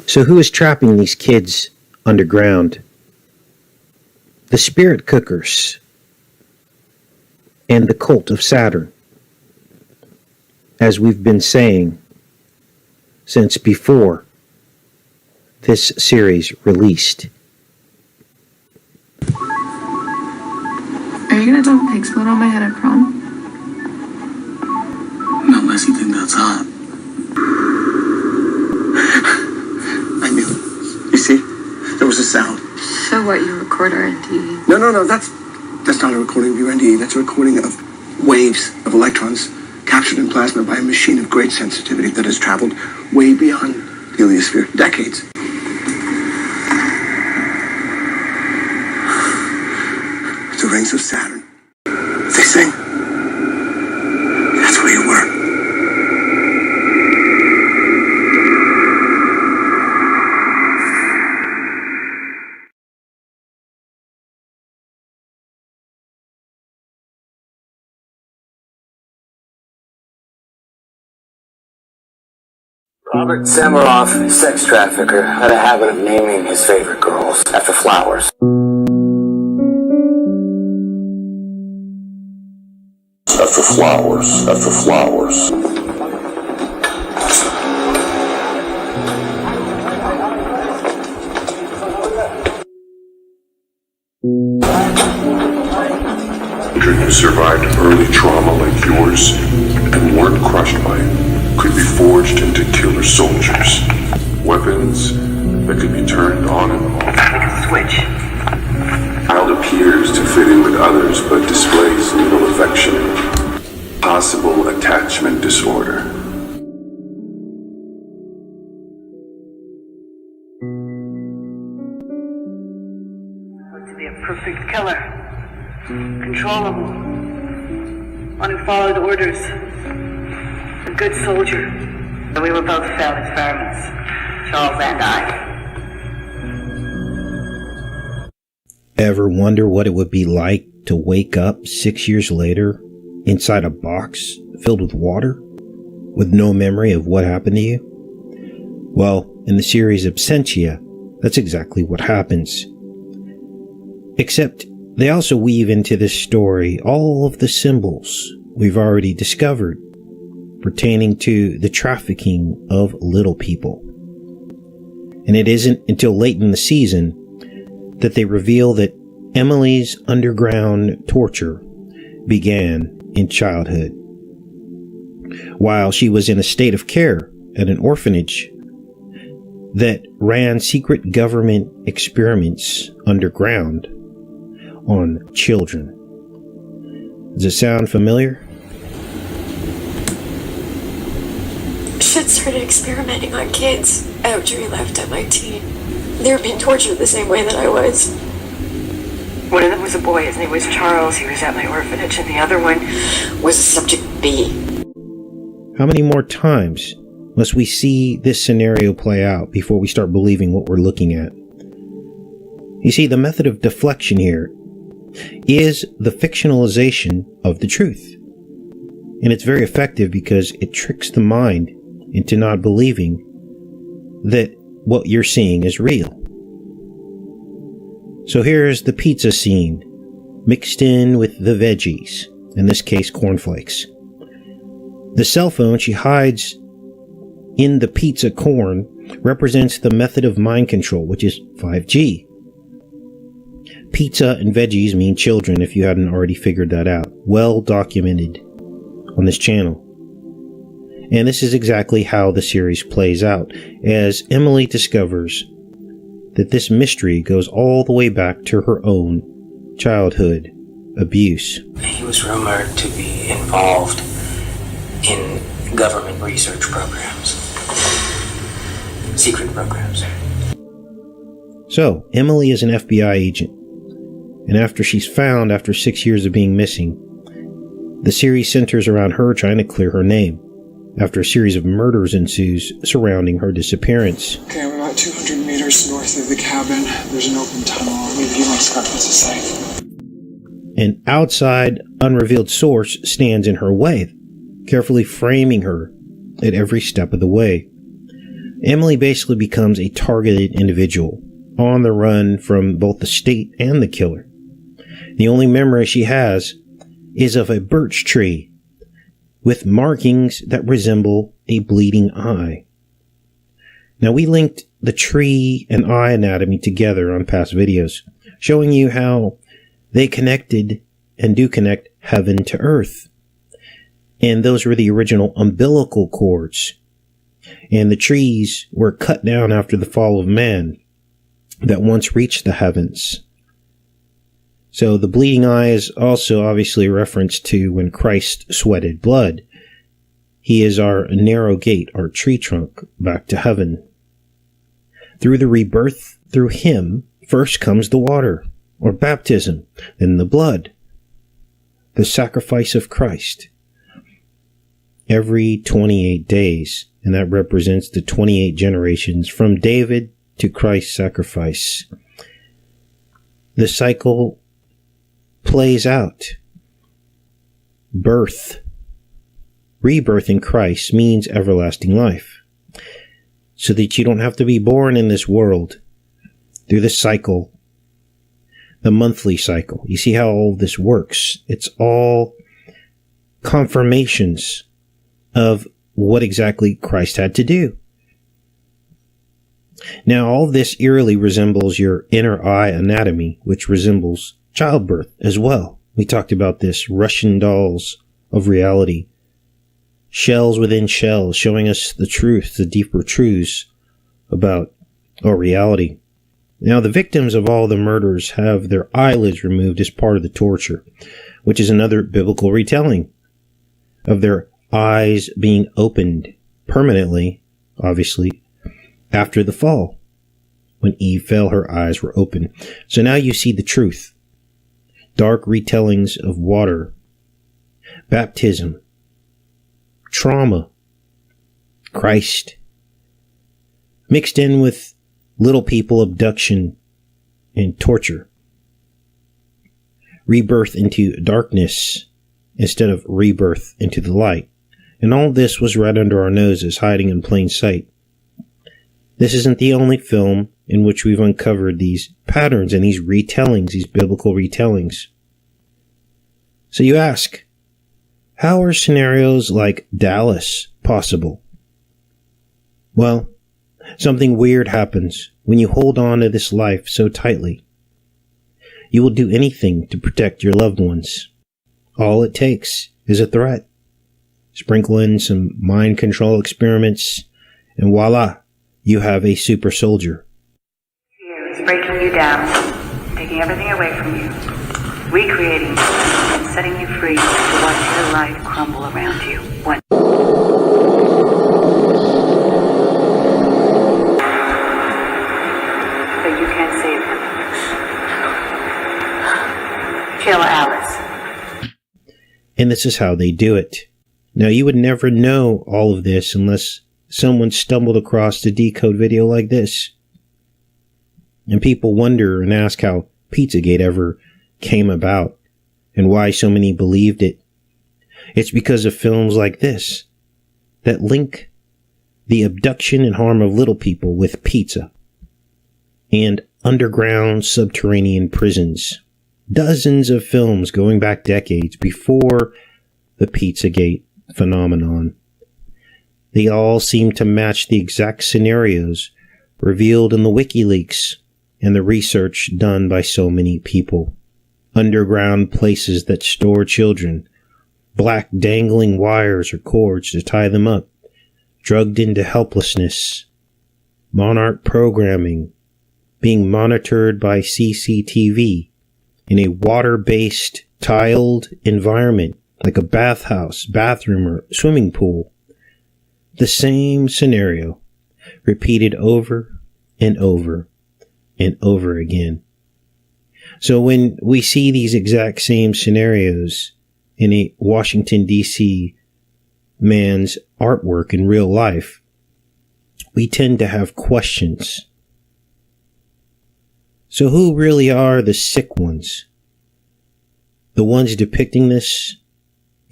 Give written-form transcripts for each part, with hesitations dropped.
So who is trapping these kids underground? The spirit cookers and the cult of Saturn, as we've been saying since before this series released. Are you gonna dump pig split on my head at prom? Not unless you think that's hot. I knew it. You see? There was a sound. So what, you record R&D? No, that's not a recording of your NDE. That's a recording of waves of electrons captured in plasma by a machine of great sensitivity that has traveled way beyond the heliosphere. Decades. The rings of Saturn. They sing. That's where you were. Robert Samaroff, sex trafficker, had a habit of naming his favorite girls after flowers. After flowers. Children who survived early trauma like yours and weren't crushed by it could be forged into killer soldiers. Weapons that could be turned on and off. Like a switch. Child appears to fit in with others but displays little affection. Possible attachment disorder. To be a perfect killer. Controllable. One who followed orders. A good soldier. We were both failed experiments. Charles and I. Ever wonder what it would be like to wake up 6 years later inside a box filled with water with no memory of what happened to you? Well, in the series Absentia, that's exactly what happens. Except they also weave into this story all of the symbols we've already discovered pertaining to the trafficking of little people. And it isn't until late in the season that they reveal that Emily's underground torture began in childhood. While she was in a state of care at an orphanage that ran secret government experiments underground on children. Does it sound familiar? Shit started experimenting on kids after he left MIT. They were being tortured the same way that I was. One of them was a boy. His name was Charles. He was at my orphanage. And the other one Was subject B. How many more times must we see this scenario play out before we start believing what we're looking at? You see, the method of deflection here is the fictionalization of the truth. And it's very effective because it tricks the mind into not believing that what you're seeing is real. So here's the pizza scene, mixed in with the veggies, in this case cornflakes. The cell phone she hides in the pizza corn represents the method of mind control, which is 5G. Pizza and veggies mean children, if you hadn't already figured that out. Well documented on this channel. And this is exactly how the series plays out, as Emily discovers that this mystery goes all the way back to her own childhood abuse. He was rumored to be involved in government research programs. Secret programs. So, Emily is an FBI agent. And after she's found after 6 years of being missing, the series centers around her trying to clear her name, after a series of murders ensues surrounding her disappearance. Okay, we're about 200 meters north of the cabin. There's an open tunnel. I'll leave you my discrepancy safe. An outside, unrevealed source stands in her way, carefully framing her at every step of the way. Emily basically becomes a targeted individual, on the run from both the state and the killer. The only memory she has is of a birch tree with markings that resemble a bleeding eye. Now, we linked the tree and eye anatomy together on past videos, showing you how they connected and do connect heaven to earth. And those were the original umbilical cords. And the trees were cut down after the fall of man that once reached the heavens. So the bleeding eye is also obviously a reference to when Christ sweated blood. He is our narrow gate, our tree trunk, back to heaven. Through the rebirth, through him, first comes the water, or baptism, then the blood, the sacrifice of Christ. Every 28 days, and that represents the 28 generations from David to Christ's sacrifice. The cycle plays out. Birth. Rebirth in Christ means everlasting life. So that you don't have to be born in this world through the cycle, the monthly cycle. You see how all of this works? It's all confirmations of what exactly Christ had to do. Now, all of this eerily resembles your inner eye anatomy, which resembles childbirth as well. We talked about this, Russian dolls of reality. Shells within shells, showing us the truth, the deeper truths about our reality. Now, the victims of all the murders have their eyelids removed as part of the torture, which is another biblical retelling of their eyes being opened permanently, obviously, after the fall. When Eve fell, her eyes were open. So now you see the truth. Dark retellings of water, baptism, trauma, Christ, mixed in with little people abduction and torture. Rebirth into darkness instead of rebirth into the light. And all this was right under our noses, hiding in plain sight. This isn't the only film in which we've uncovered these patterns and these retellings, these biblical retellings. So you ask, how are scenarios like Dallas possible? Well, something weird happens when you hold on to this life so tightly. You will do anything to protect your loved ones. All it takes is a threat. Sprinkle in some mind control experiments, and voila, you have a super soldier. Fear is breaking you down, taking everything away from you, recreating you, and setting you free to watch your life crumble around you. But you can't save them. Kill Alice. And this is how they do it. Now, you would never know all of this unless someone stumbled across a Decode video like this. And people wonder and ask how Pizzagate ever came about and why so many believed it. It's because of films like this that link the abduction and harm of little people with pizza and underground subterranean prisons. Dozens of films going back decades before the Pizzagate phenomenon. They all seem to match the exact scenarios revealed in the WikiLeaks and the research done by so many people. Underground places that store children, black dangling wires or cords to tie them up, drugged into helplessness, monarch programming, being monitored by CCTV in a water-based tiled environment like a bathhouse, bathroom, or swimming pool. The same scenario, repeated over and over and over again. So when we see these exact same scenarios in a Washington, D.C. man's artwork in real life, we tend to have questions. So who really are the sick ones? The ones depicting this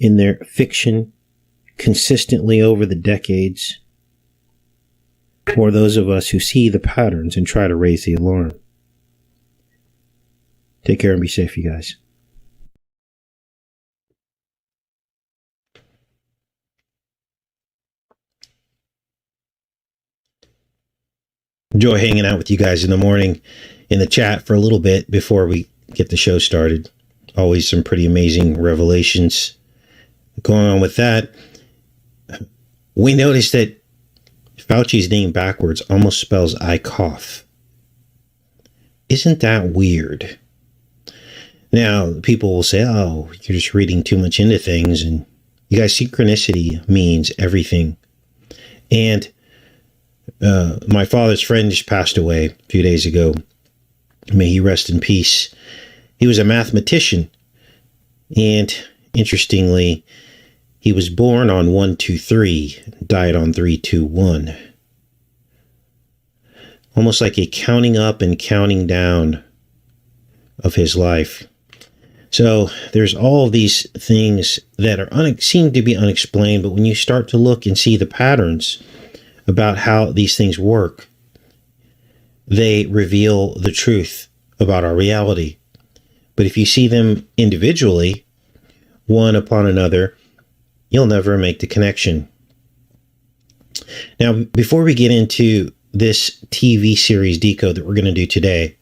in their fiction consistently over the decades? or those of us who see the patterns and try to raise the alarm. Take care and be safe, you guys. Enjoy hanging out with you guys in the morning in the chat for a little bit before we get the show started. Always some pretty amazing revelations going on with that. We noticed that Fauci's name backwards almost spells I cough. Isn't that weird? Now, people will say, oh, you're just reading too much into things. And you guys, synchronicity means everything. And my father's friend just passed away a few days ago. May he rest in peace. He was a mathematician. And interestingly, he was born on 1-2-3, died on 3-2-1. Almost like a counting up and counting down of his life. So there's all of these things that are seem to be unexplained, but when you start to look and see the patterns about how these things work, they reveal the truth about our reality. But if you see them individually, one upon another, you'll never make the connection. Now, before we get into this TV series Decode that we're going to do today,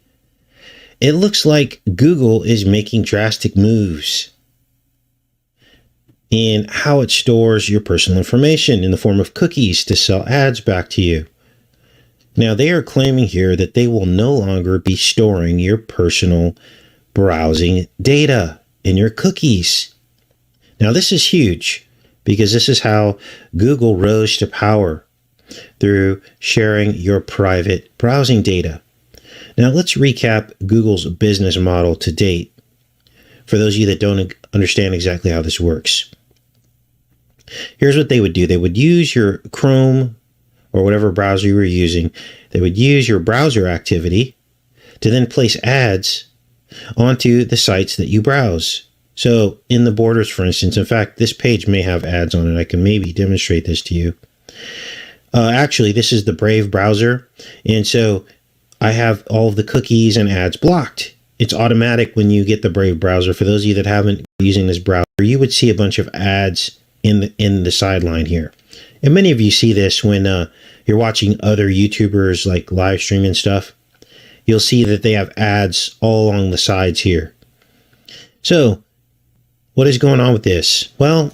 it looks like Google is making drastic moves in how it stores your personal information in the form of cookies to sell ads back to you. Now, they are claiming here that they will no longer be storing your personal browsing data in your cookies. Now, this is huge because this is how Google rose to power, through sharing your private browsing data. Now, let's recap Google's business model to date for those of you that don't understand exactly how this works. Here's what they would do. They would use your Chrome or whatever browser you were using. They would use your browser activity to then place ads onto the sites that you browse. So in the borders, for instance, in fact, this page may have ads on it. I can maybe demonstrate this to you. Actually, this is the Brave browser. And so I have all of the cookies and ads blocked. It's automatic when you get the Brave browser. For those of you that haven't been using this browser, you would see a bunch of ads in the sideline here. And many of you see this when you're watching other YouTubers like live stream and stuff. You'll see that they have ads all along the sides here. So what is going on with this? Well,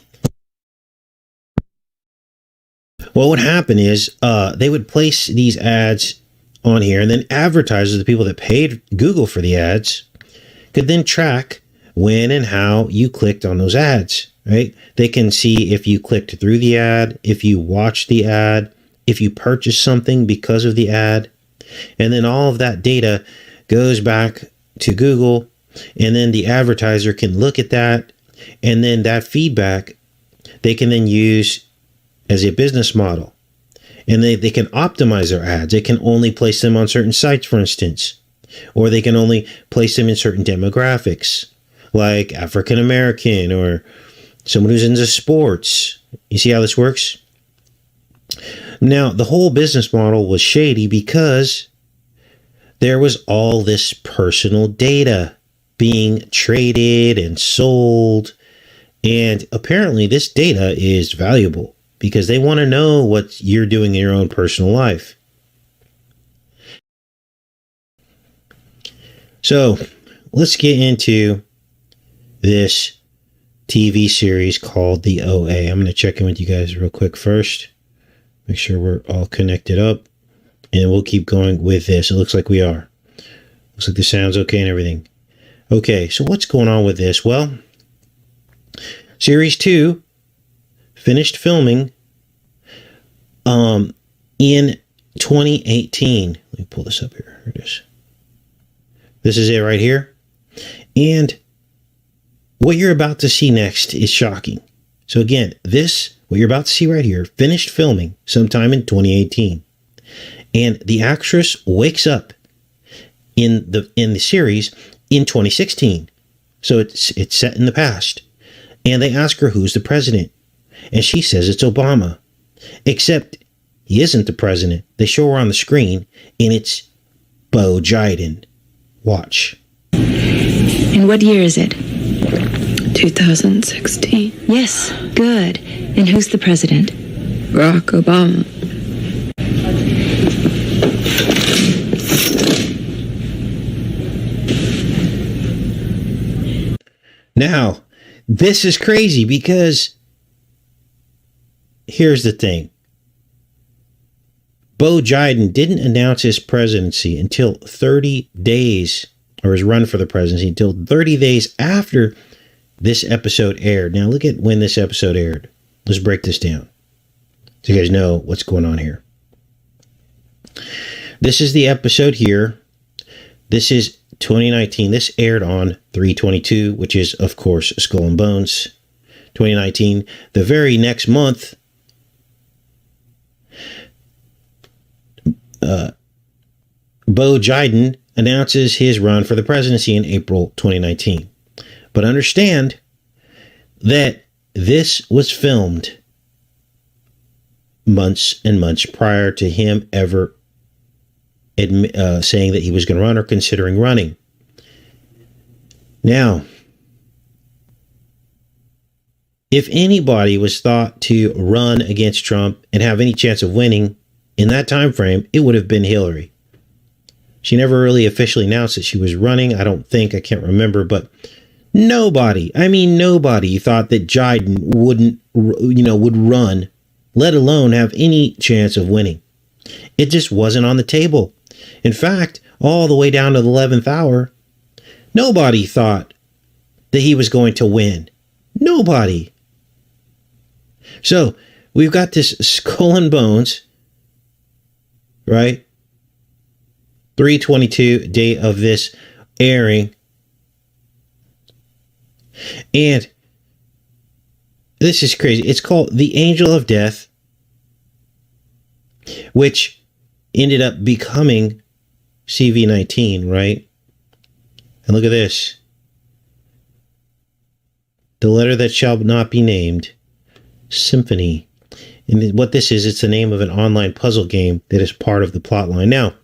what would happen is they would place these ads on here, and then advertisers, the people that paid Google for the ads, could then track when and how you clicked on those ads, right? They can see if you clicked through the ad, if you watched the ad, if you purchased something because of the ad, and then all of that data goes back to Google, and then the advertiser can look at that, and then that feedback they can then use as a business model. And they can optimize their ads. They can only place them on certain sites, for instance, or they can only place them in certain demographics, like African American or someone who's into sports. You see how this works? Now, the whole business model was shady because there was all this personal data being traded and sold. And apparently this data is valuable because they want to know what you're doing in your own personal life. So let's get into this TV series called The OA. I'm going to check in with you guys real quick first. Make sure we're all connected up. And we'll keep going with this. It looks like we are. Looks like the sound's okay and everything. Okay, so what's going on with this? Well, Series 2 finished filming in 2018. Let me pull this up here. Here it is. This is it right here. And what you're about to see next is shocking. So again, what you're about to see right here, finished filming sometime in 2018. And the actress wakes up in the series in 2016. So it's set in the past. And they ask her who's the president. And she says it's Obama. Except he isn't the president. They show her on the screen, and it's Bo Jiden. Watch. And what year is it? 2016. Yes, good. And who's the president? Barack Obama. Now, this is crazy because here's the thing. Bo Jiden didn't announce his presidency until 30 days, or his run for the presidency, until 30 days after this episode aired. Now, look at when this episode aired. Let's break this down so you guys know what's going on here. This is the episode here. This is 2019. This aired on 3/22, which is, of course, Skull and Bones. 2019. The very next month, Bo Jiden announces his run for the presidency in April 2019. But understand that this was filmed months and months prior to him ever saying that he was going to run or considering running. Now, if anybody was thought to run against Trump and have any chance of winning in that time frame, it would have been Hillary. She never really officially announced that she was running. I don't think, I can't remember, but nobody thought that Jiden would run, let alone have any chance of winning. It just wasn't on the table. In fact, all the way down to the 11th hour, nobody thought that he was going to win. Nobody. So we've got this Skull and Bones, right? 3/22, day of this airing. And this is crazy. It's called The Angel of Death, which ended up becoming CV-19, right? And look at this. The letter that shall not be named, Symphony. And what this is, it's the name of an online puzzle game that is part of the plot line. Now,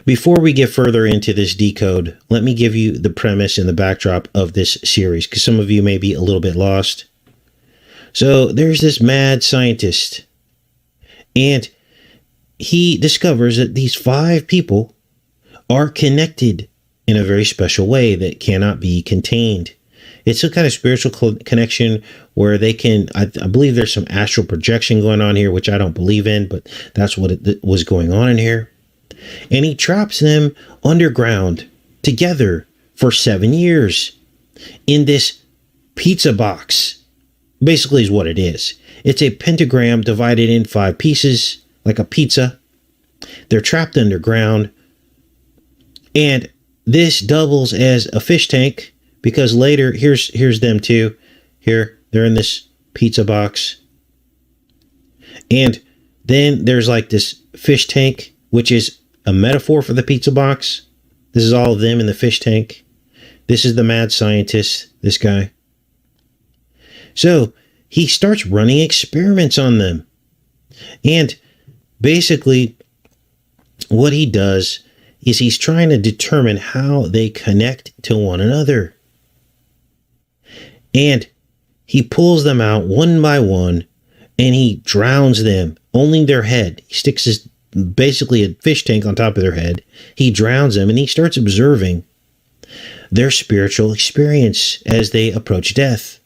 before we get further into this decode, let me give you the premise and the backdrop of this series, because some of you may be a little bit lost. So there's this mad scientist, and he discovers that these 5 people are connected in a very special way that cannot be contained. It's a kind of spiritual connection where they can, I believe there's some astral projection going on here, which I don't believe in, but that's what was going on in here. And he traps them underground together for 7 years in this pizza box. Basically is what it is. It's a pentagram divided in 5 pieces, like a pizza. They're trapped underground. And this doubles as a fish tank, because later, here's them too. Here, they're in this pizza box. And then there's like this fish tank, which is a metaphor for the pizza box. This is all of them in the fish tank. This is the mad scientist, this guy. So he starts running experiments on them. And basically what he does is he's trying to determine how they connect to one another. And he pulls them out one by one and he drowns them, only their head. He sticks his basically a fish tank on top of their head. He drowns them and he starts observing their spiritual experience as they approach death.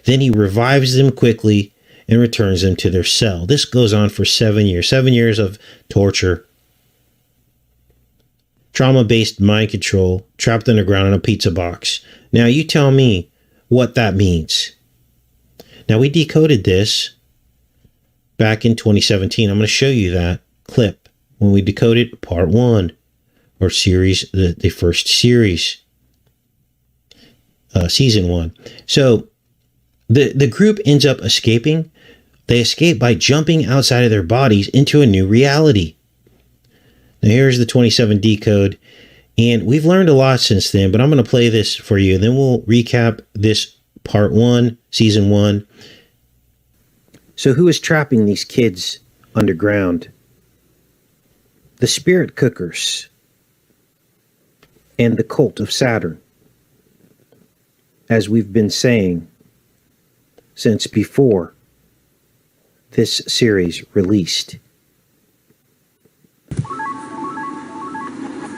Then he revives them quickly and returns them to their cell. This goes on for 7 years. 7 years of torture. Trauma-based mind control, trapped underground in a pizza box. Now you tell me what that means. Now we decoded this back in 2017. I'm going to show you that clip when we decoded part 1 or series, the first series, season 1. So the group ends up escaping. They escape by jumping outside of their bodies into a new reality. Now here's the 27 decode, and we've learned a lot since then, but I'm going to play this for you, then we'll recap this part 1, season 1. So who is trapping these kids underground. The spirit cookers and the cult of Saturn, as we've been saying since before this series released.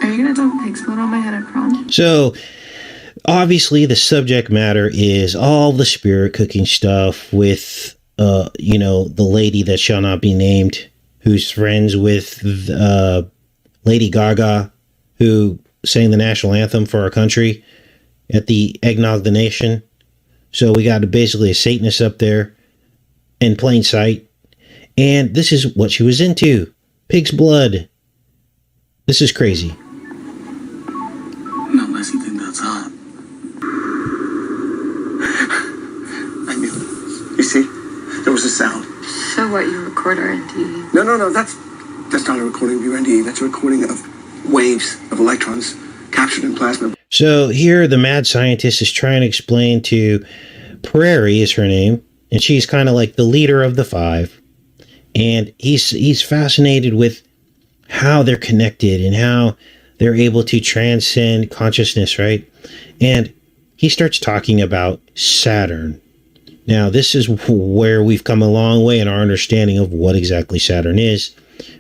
Are you gonna talk pig's blood on my head at prom? So, obviously, the subject matter is all the spirit cooking stuff with, the lady that shall not be named, who's friends with Lady Gaga, who sang the national anthem for our country at the Eggnog the Nation. So we got basically a Satanist up there in plain sight. And this is what she was into. Pig's blood. This is crazy. Not unless you think that's hot. I knew it. You see? There was a sound. So what, you record R&D? No, that's not a recording of your NDE. That's a recording of waves of electrons captured in plasma. So here the mad scientist is trying to explain to Prairie is her name, and she's kind of like the leader of the five. And he's fascinated with how they're connected and how they're able to transcend consciousness, right? And he starts talking about Saturn. Now, this is where we've come a long way in our understanding of what exactly Saturn is.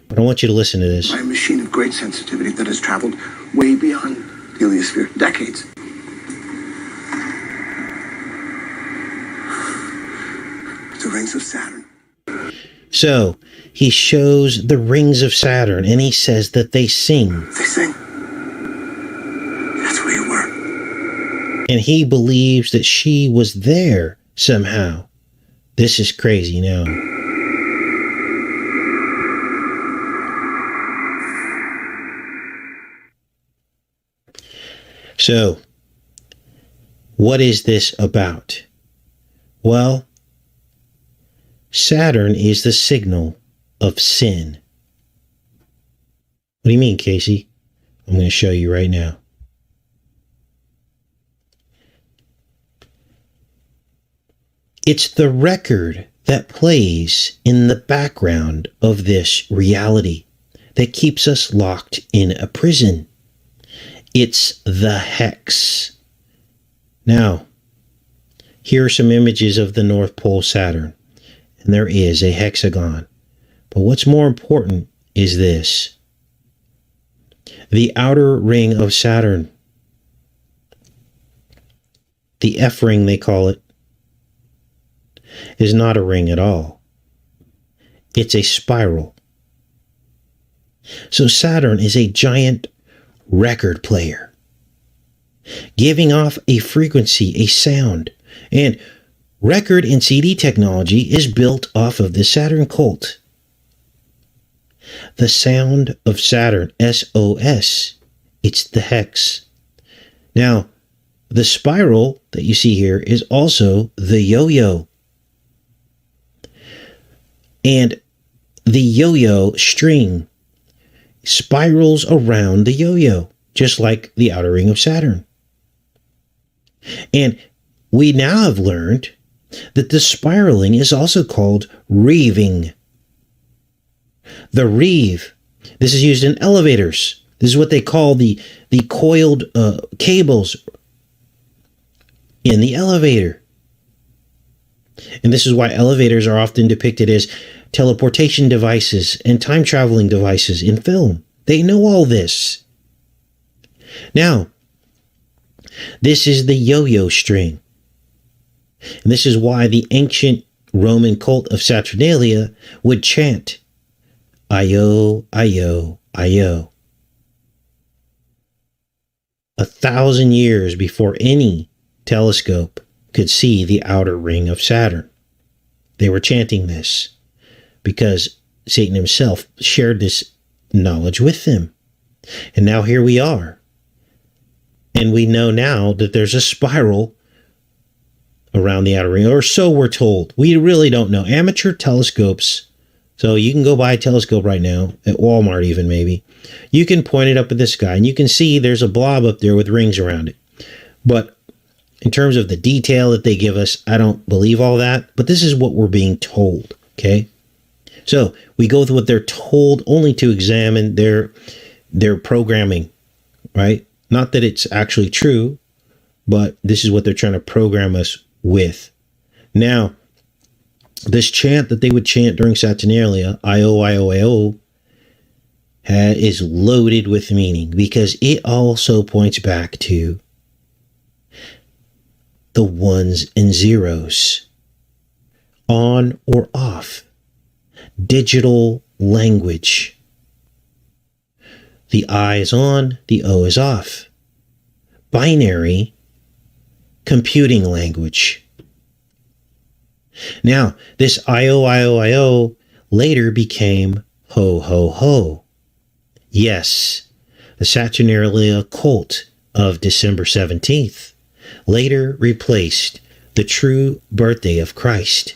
But I want you to listen to this. By a machine of great sensitivity that has traveled way beyond the heliosphere, decades. The rings of Saturn. So, he shows the rings of Saturn, and he says that they sing. They sing. That's where you were. And he believes that she was there somehow. This is crazy now. So, what is this about? Well, Saturn is the signal of sin. What do you mean, Casey? I'm going to show you right now. It's the record that plays in the background of this reality that keeps us locked in a prison. It's the hex. Now, here are some images of the North Pole Saturn. And there is a hexagon. But what's more important is this. The outer ring of Saturn, the F ring they call it, is not a ring at all. It's a spiral. So Saturn is a giant record player, giving off a frequency, a sound, and record and CD technology is built off of the Saturn cult. The sound of Saturn, SOS, it's the hex. Now, the spiral that you see here is also the yo-yo. And the yo-yo string spirals around the yo-yo, just like the outer ring of Saturn. And we now have learned that the spiraling is also called reeving. The reeve, this is used in elevators. This is what they call the coiled cables in the elevator. And this is why elevators are often depicted as teleportation devices and time traveling devices in film. They know all this. Now, this is the yo-yo string. And this is why the ancient Roman cult of Saturnalia would chant, Io, Io, Io. 1,000 years before any telescope could see the outer ring of Saturn. They were chanting this because Satan himself shared this knowledge with them. And now here we are. And we know now that there's a spiral around the outer ring, or so we're told. We really don't know. Amateur telescopes, so you can go buy a telescope right now, at Walmart even maybe. You can point it up at the sky, and you can see there's a blob up there with rings around it. But in terms of the detail that they give us, I don't believe all that. But this is what we're being told, okay? So we go with what they're told only to examine their programming, right? Not that it's actually true, but this is what they're trying to program us with. Now, this chant that they would chant during Saturnalia, I-O, I-O, I-O, is loaded with meaning because it also points back to the ones and zeros, on or off, digital language. The I is on, the O is off. Binary computing language. Now, this I-O, I-O, I-O later became ho, ho, ho. Yes, the Saturnalia Occult of December 17th later replaced the true birthday of Christ.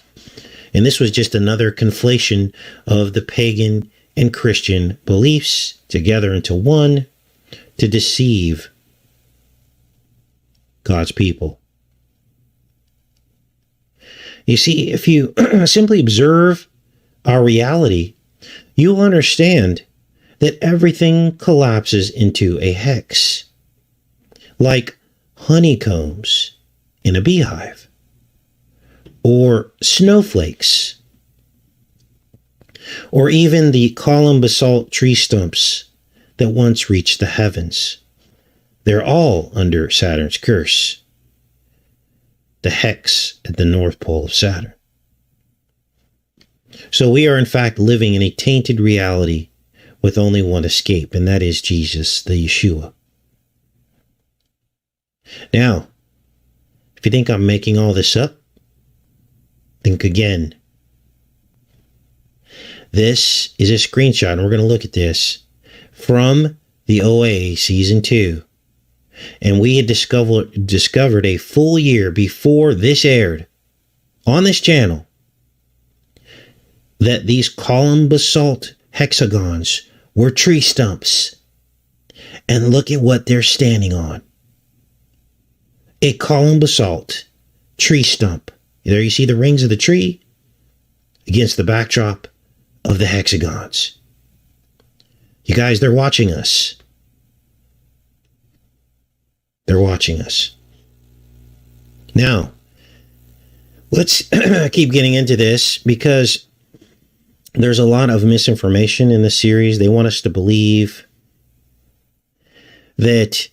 And this was just another conflation of the pagan and Christian beliefs together into one to deceive God's people. You see, if you simply observe our reality, you'll understand that everything collapses into a hex, like honeycombs in a beehive, or snowflakes, or even the column basalt tree stumps that once reached the heavens. They're all under Saturn's curse, the hex at the North Pole of Saturn. So we are in fact living in a tainted reality with only one escape, and that is Jesus, the Yeshua. Now, if you think I'm making all this up, think again. This is a screenshot, and we're going to look at this from the OA Season 2. And we had discovered a full year before this aired on this channel that these column basalt hexagons were tree stumps. And look at what they're standing on. A column basalt tree stump. There you see the rings of the tree against the backdrop of the hexagons. You guys, they're watching us. They're watching us. Now, let's keep getting into this because there's a lot of misinformation in the series. They want us to believe that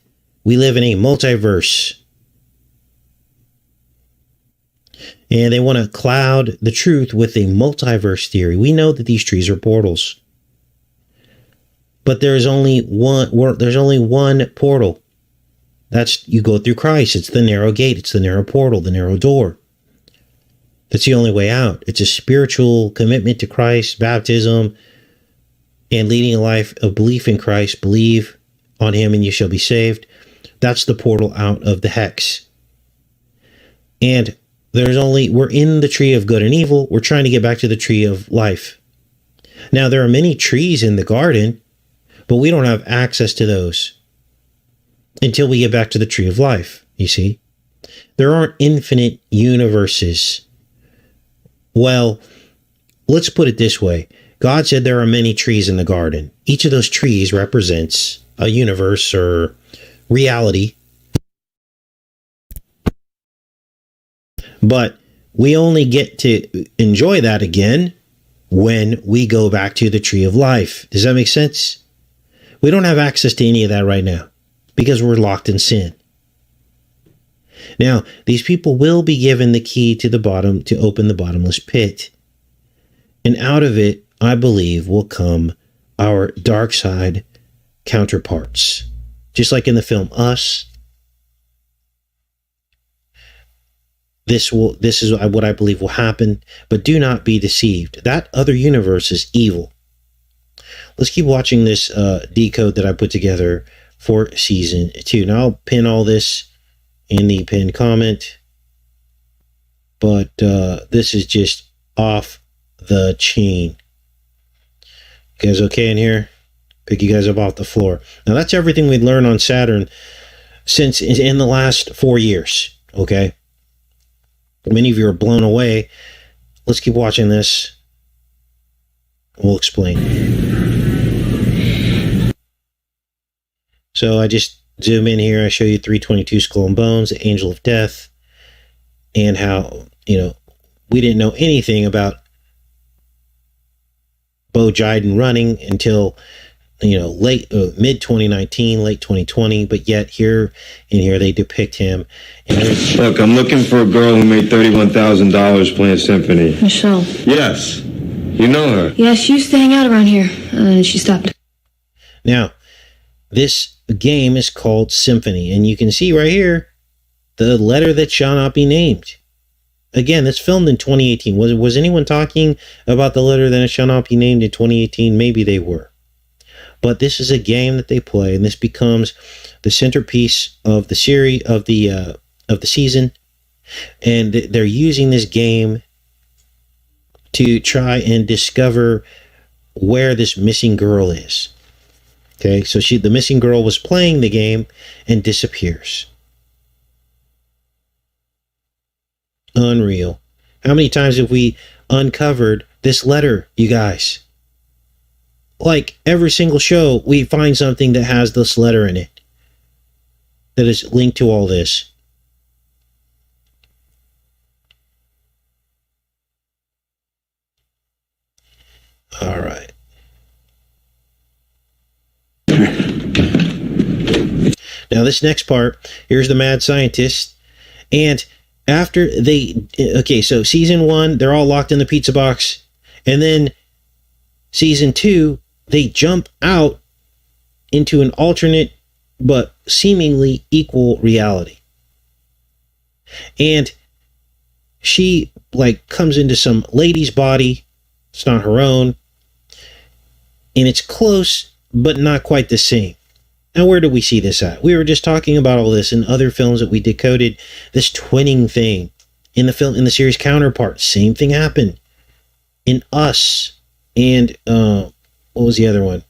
we live in a multiverse. And they want to cloud the truth with a multiverse theory. We know that these trees are portals. But there's only one portal. That's, you go through Christ. It's the narrow gate. It's the narrow portal, the narrow door. That's the only way out. It's a spiritual commitment to Christ, baptism, and leading a life of belief in Christ. Believe on him and you shall be saved. That's the portal out of the hex. And we're in the tree of good and evil. We're trying to get back to the tree of life. Now, there are many trees in the garden, but we don't have access to those until we get back to the tree of life, you see. There aren't infinite universes. Well, let's put it this way. God said there are many trees in the garden. Each of those trees represents a universe or reality. But we only get to enjoy that again when we go back to the tree of life. Does that make sense? We don't have access to any of that right now because we're locked in sin. Now, these people will be given the key to the bottom to open the bottomless pit. And out of it, I believe, will come our dark side counterparts. Just like in the film Us. This is what I believe will happen, but do not be deceived. That other universe is evil. Let's keep watching this decode that I put together for season 2. Now I'll pin all this in the pinned comment, but this is just off the chain. You guys okay in here? Pick you guys up off the floor. Now that's everything we'd learned on Saturn since in the last 4 years, okay? Many of you are blown away. Let's keep watching this. We'll explain. So I just zoom in here. I show you 322 Skull and Bones, the Angel of Death, and how, we didn't know anything about Bo Jiden running until, late mid 2019, late 2020. But yet here they depict him. And look, I'm looking for a girl who made $31,000 playing symphony. Michelle. Yes, you know her. Yeah, she used to hang out around here. She stopped. Now, this game is called Symphony, and you can see right here the letter that shall not be named. Again, it's filmed in 2018. Was anyone talking about the letter that shall not be named in 2018? Maybe they were. But this is a game that they play, and this becomes the centerpiece of the series of the season. And they're using this game to try and discover where this missing girl is. Okay, so the missing girl was playing the game and disappears. Unreal. How many times have we uncovered this letter, you guys? Like every single show, we find something that has this letter in it that is linked to all this. All right. Now, this next part, here's the mad scientist. And after so season 1, they're all locked in the pizza box. And then season 2, they jump out into an alternate but seemingly equal reality. And she comes into some lady's body. It's not her own. And it's close, but not quite the same. Now, where do we see this at? We were just talking about all this in other films that we decoded. This twinning thing in the series Counterpart. Same thing happened in Us, and what was the other one?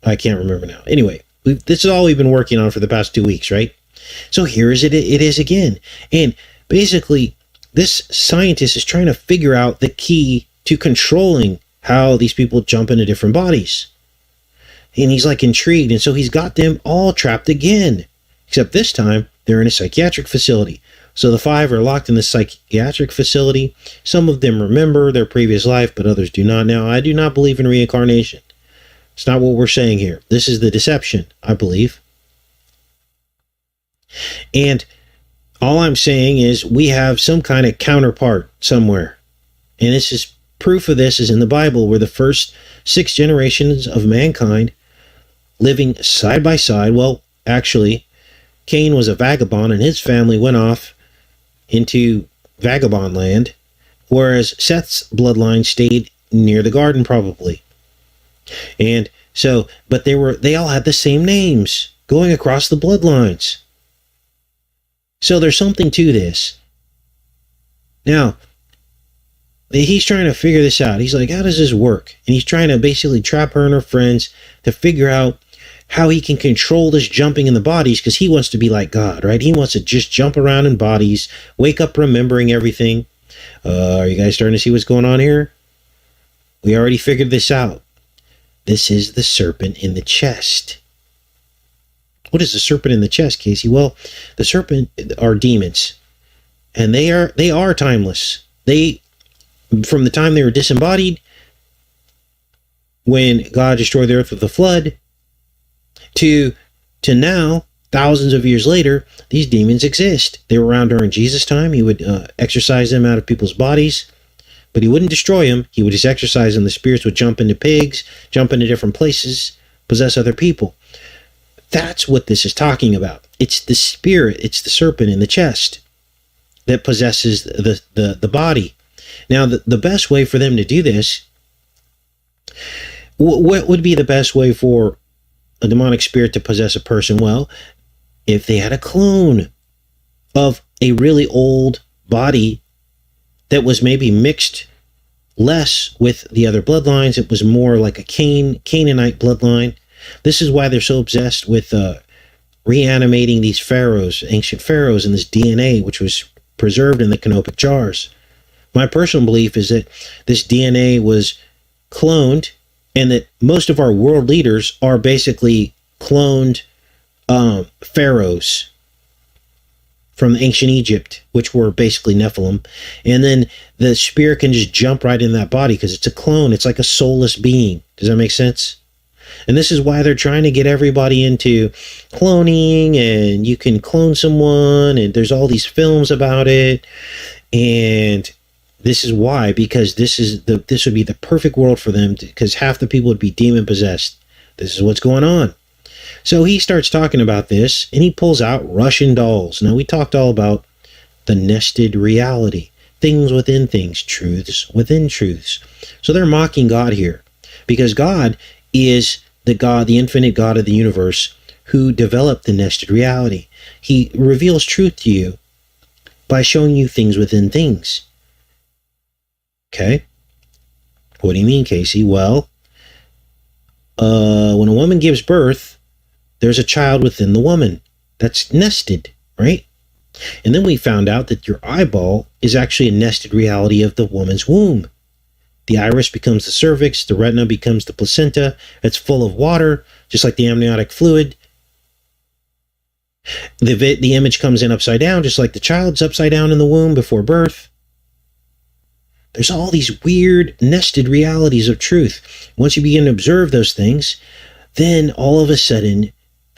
I can't remember now. Anyway, this is all we've been working on for the past 2 weeks, right? So here it is again, and basically, this scientist is trying to figure out the key to controlling how these people jump into different bodies. And he's intrigued, and so he's got them all trapped again. Except this time, they're in a psychiatric facility. So the 5 are locked in the psychiatric facility. Some of them remember their previous life, but others do not. Now, I do not believe in reincarnation. It's not what we're saying here. This is the deception, I believe. And all I'm saying is we have some kind of counterpart somewhere. And this is proof of this is in the Bible, where the first 6 generations of mankind living side by side. Well, actually, Cain was a vagabond and his family went off into vagabond land, whereas Seth's bloodline stayed near the garden probably. And so, but they all had the same names going across the bloodlines. So there's something to this. Now, he's trying to figure this out. He's like, how does this work? And he's trying to basically trap her and her friends to figure out how he can control this jumping in the bodies, because he wants to be like God, right? He wants to just jump around in bodies, wake up remembering everything. Are you guys starting to see what's going on here? We already figured this out. This is the serpent in the chest. What is the serpent in the chest, Casey? Well, the serpent are demons, and they are timeless. They, from the time they were disembodied, when God destroyed the earth with the flood, to now, thousands of years later, these demons exist. They were around during Jesus' time. He would exorcise them out of people's bodies, but he wouldn't destroy them. He would just exorcise them. The spirits would jump into pigs, jump into different places, possess other people. That's what this is talking about. It's the spirit, it's the serpent in the chest that possesses the body. Now, the best way for them to do this, what would be the best way for a demonic spirit to possess a person? Well, if they had a clone of a really old body that was maybe mixed less with the other bloodlines, it was more like a Canaanite bloodline. This is why they're so obsessed with reanimating these pharaohs, ancient pharaohs, and this DNA, which was preserved in the canopic jars. My personal belief is that this DNA was cloned and that most of our world leaders are basically cloned pharaohs from ancient Egypt, which were basically Nephilim. And then the spirit can just jump right in that body because it's a clone. It's like a soulless being. Does that make sense? And this is why they're trying to get everybody into cloning, and you can clone someone, and there's all these films about it. And this is why, because this would be the perfect world for them, because half the people would be demon possessed. This is what's going on. So he starts talking about this, and he pulls out Russian dolls. Now, we talked all about the nested reality, things within things, truths within truths. So they're mocking God here, because God is the God, the infinite God of the universe, who developed the nested reality. He reveals truth to you by showing you things within things. Okay? What do you mean, Casey? Well, when a woman gives birth, there's a child within the woman that's nested, right? And then we found out that your eyeball is actually a nested reality of the woman's womb. The iris becomes the cervix, the retina becomes the placenta. It's full of water, just like the amniotic fluid. The image comes in upside down, just like the child's upside down in the womb before birth. There's all these weird nested realities of truth. Once you begin to observe those things, then all of a sudden,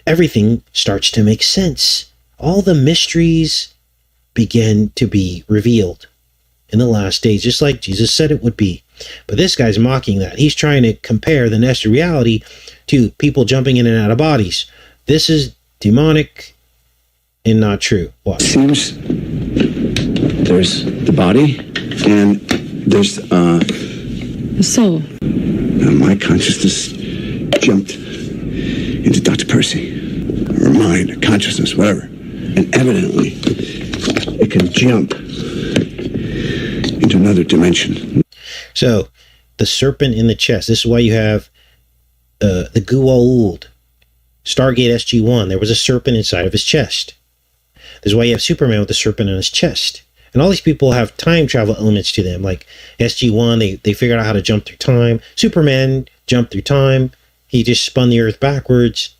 everything starts to make sense. All the mysteries begin to be revealed in the last days, just like Jesus said it would be. But this guy's mocking that. He's trying to compare the nested reality to people jumping in and out of bodies. This is demonic and not true. What? Seems there's the body and there's The soul. my consciousness jumped into Dr. Percy, or mind, or consciousness, whatever. And evidently, it can jump into another dimension. So, the serpent in the chest. This is why you have the Goa'uld, Stargate SG-1. There was a serpent inside of his chest. This is why you have Superman with the serpent in his chest. And all these people have time travel elements to them. Like SG-1, they figured out how to jump through time. Superman jumped through time. He just spun the Earth backwards.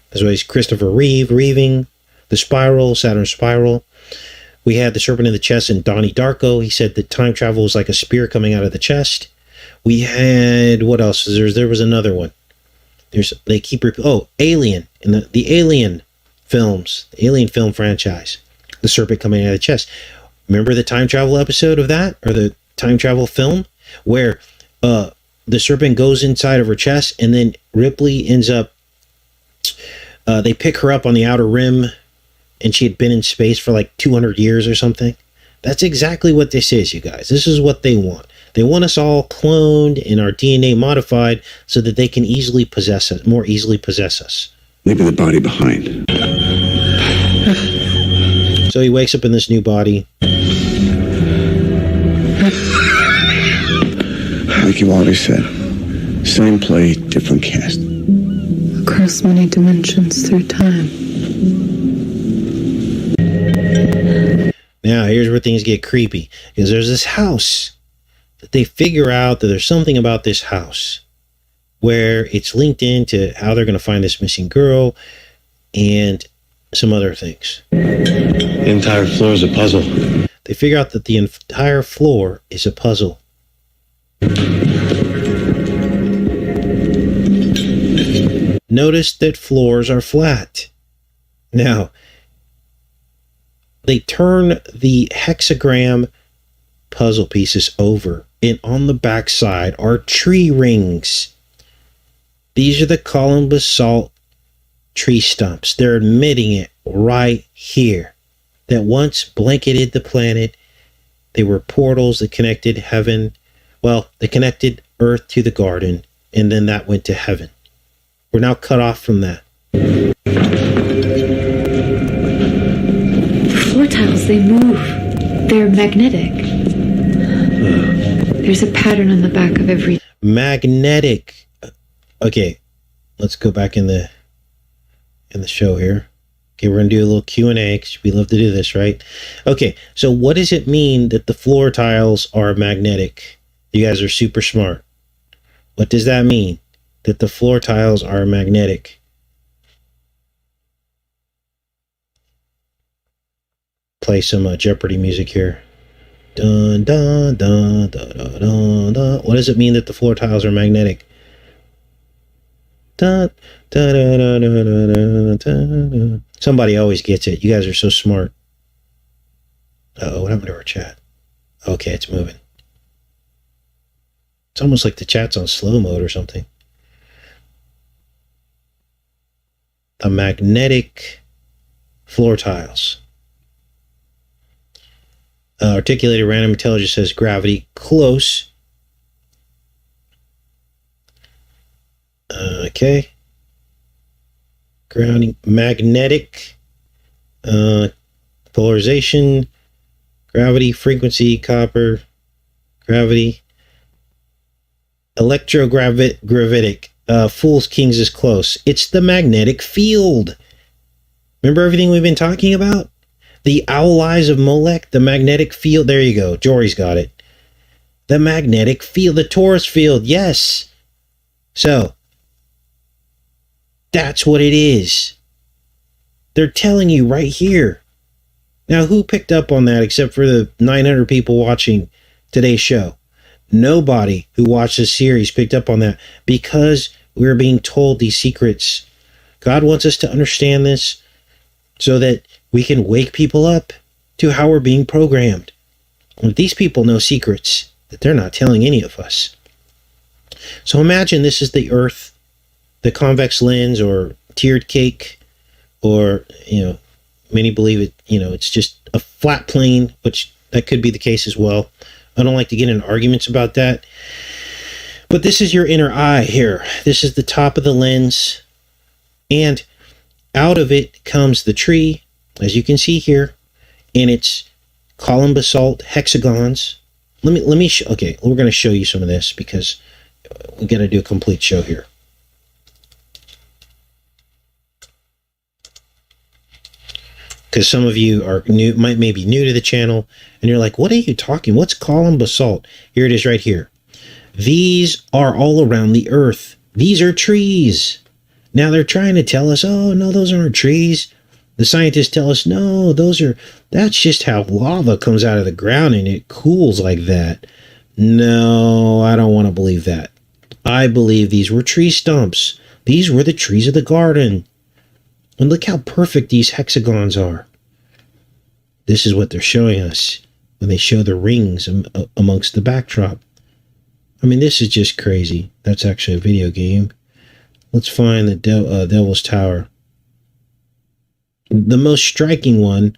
That's why he's Christopher Reeving. The spiral, Saturn spiral. We had the serpent in the chest in Donnie Darko. He said that time travel was like a spear coming out of the chest. We had, what else? There was another one. Alien. In the Alien films, the Alien film franchise. The serpent coming out of the chest. Remember the time travel episode of that? Or the time travel film? Where the serpent goes inside of her chest, and then Ripley ends up, they pick her up on the outer rim, and she had been in space for like 200 years or something. That's exactly what this is, you guys. This is what they want. They want us all cloned and our DNA modified so that they can easily possess us, more easily possess us. Leaving the body behind. So he wakes up in this new body. Like you always said, same play, different cast. Across many dimensions through time. Now, here's where things get creepy. Because there's this house that they figure out that there's something about this house where it's linked into how they're going to find this missing girl and some other things. The entire floor is a puzzle. They figure out that the entire floor is a puzzle. Notice that floors are flat. Now, they turn the hexagram puzzle pieces over, and on the back side are tree rings. These are the column basalt tree stumps. They're admitting it right here. That once blanketed the planet. They were portals that connected heaven. Well, they connected Earth to the garden, and then that went to heaven. We're now cut off from that. Floor tiles, they move. They're magnetic. There's a pattern on the back of every... Magnetic. Okay, let's go back in the show here. Okay, we're going to do a little Q&A because we love to do this, right? Okay, so what does it mean that the floor tiles are magnetic? You guys are super smart. What does that mean? That the floor tiles are magnetic. Play some Jeopardy music here. Dun, dun, dun, dun, dun, dun, dun. What does it mean that the floor tiles are magnetic? Dun, dun, dun, dun, dun, dun, dun, dun. Somebody always gets it. You guys are so smart. Uh-oh, what happened to our chat? Okay, it's moving. It's almost like the chat's on slow mode or something. The magnetic floor tiles. Articulated random intelligence says gravity close. Okay. Grounding, magnetic, polarization, gravity, frequency, copper, gravity, electrogravitic, fools, kings is close. It's the magnetic field. Remember everything we've been talking about? The owl eyes of Molech, the magnetic field. There you go. Jory's got it. The magnetic field, the Taurus field. Yes. So, that's what it is. They're telling you right here. Now, who picked up on that except for the 900 people watching today's show? Nobody who watched this series picked up on that because we're being told these secrets. God wants us to understand this so that we can wake people up to how we're being programmed. And these people know secrets that they're not telling any of us. So imagine this is the Earth, the convex lens or tiered cake, or, many believe it, it's just a flat plane, which that could be the case as well. I don't like to get in arguments about that. But this is your inner eye here. This is the top of the lens. And out of it comes the tree, as you can see here, and it's column basalt hexagons. Let me okay, we're going to show you some of this because we got to do a complete show here. Because some of you are new, might be new to the channel, and you're like, what are you talking? What's column basalt? Here it is right here. These are all around the Earth. These are trees. Now they're trying to tell us, oh, no, those aren't trees. The scientists tell us, no, that's just how lava comes out of the ground and it cools like that. No, I don't want to believe that. I believe these were tree stumps. These were the trees of the garden. And look how perfect these hexagons are. This is what they're showing us when they show the rings amongst the backdrop. I mean, this is just crazy. That's actually a video game. Let's find the Devil's Tower. The most striking one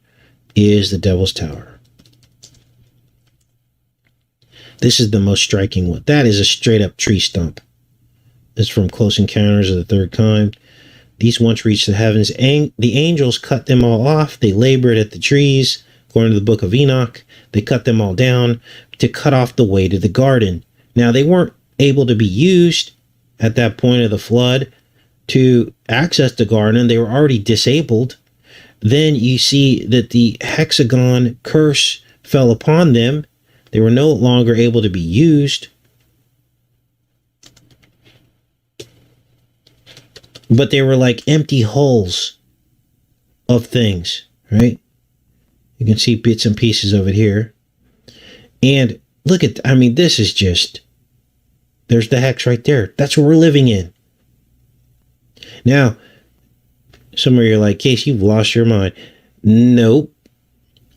is the Devil's Tower. This is the most striking one. That is a straight up tree stump. It's from Close Encounters of the Third Kind. These once reached the heavens. The angels cut them all off. They labored at the trees. According to the book of Enoch, they cut them all down to cut off the way to the garden. Now, they weren't able to be used at that point of the flood to access the garden. They were already disabled. Then you see that the hexagon curse fell upon them. They were no longer able to be used. But they were like empty hulls of things, right? You can see bits and pieces of it here. And look at, this is just, there's the hex right there. That's what we're living in. Now, some of you are like, Case, you've lost your mind. Nope.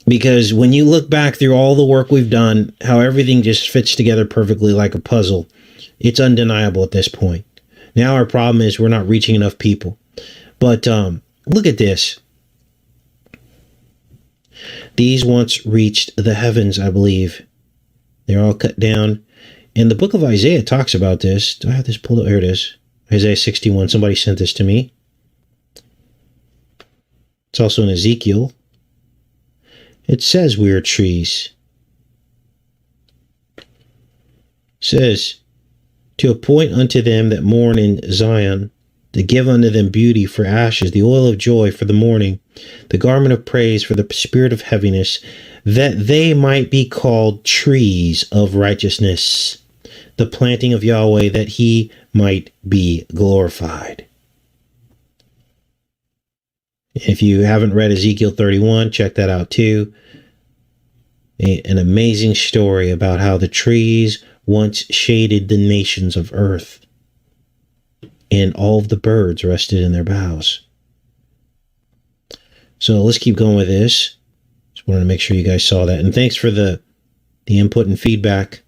Because when you look back through all the work we've done, how everything just fits together perfectly like a puzzle, it's undeniable at this point. Now our problem is we're not reaching enough people. But look at this. These once reached the heavens, I believe. They're all cut down. And the book of Isaiah talks about this. Do I have this pulled up? Here it is. Isaiah 61. Somebody sent this to me. It's also in Ezekiel. It says we are trees. It says, to appoint unto them that mourn in Zion, to give unto them beauty for ashes, the oil of joy for the mourning, the garment of praise for the spirit of heaviness, that they might be called trees of righteousness, the planting of Yahweh, that he might be glorified. If you haven't read Ezekiel 31, check that out too. An amazing story about how the trees once shaded the nations of earth, and all of the birds rested in their boughs. So let's keep going with this. Just wanted to make sure you guys saw that. And thanks for the input and feedback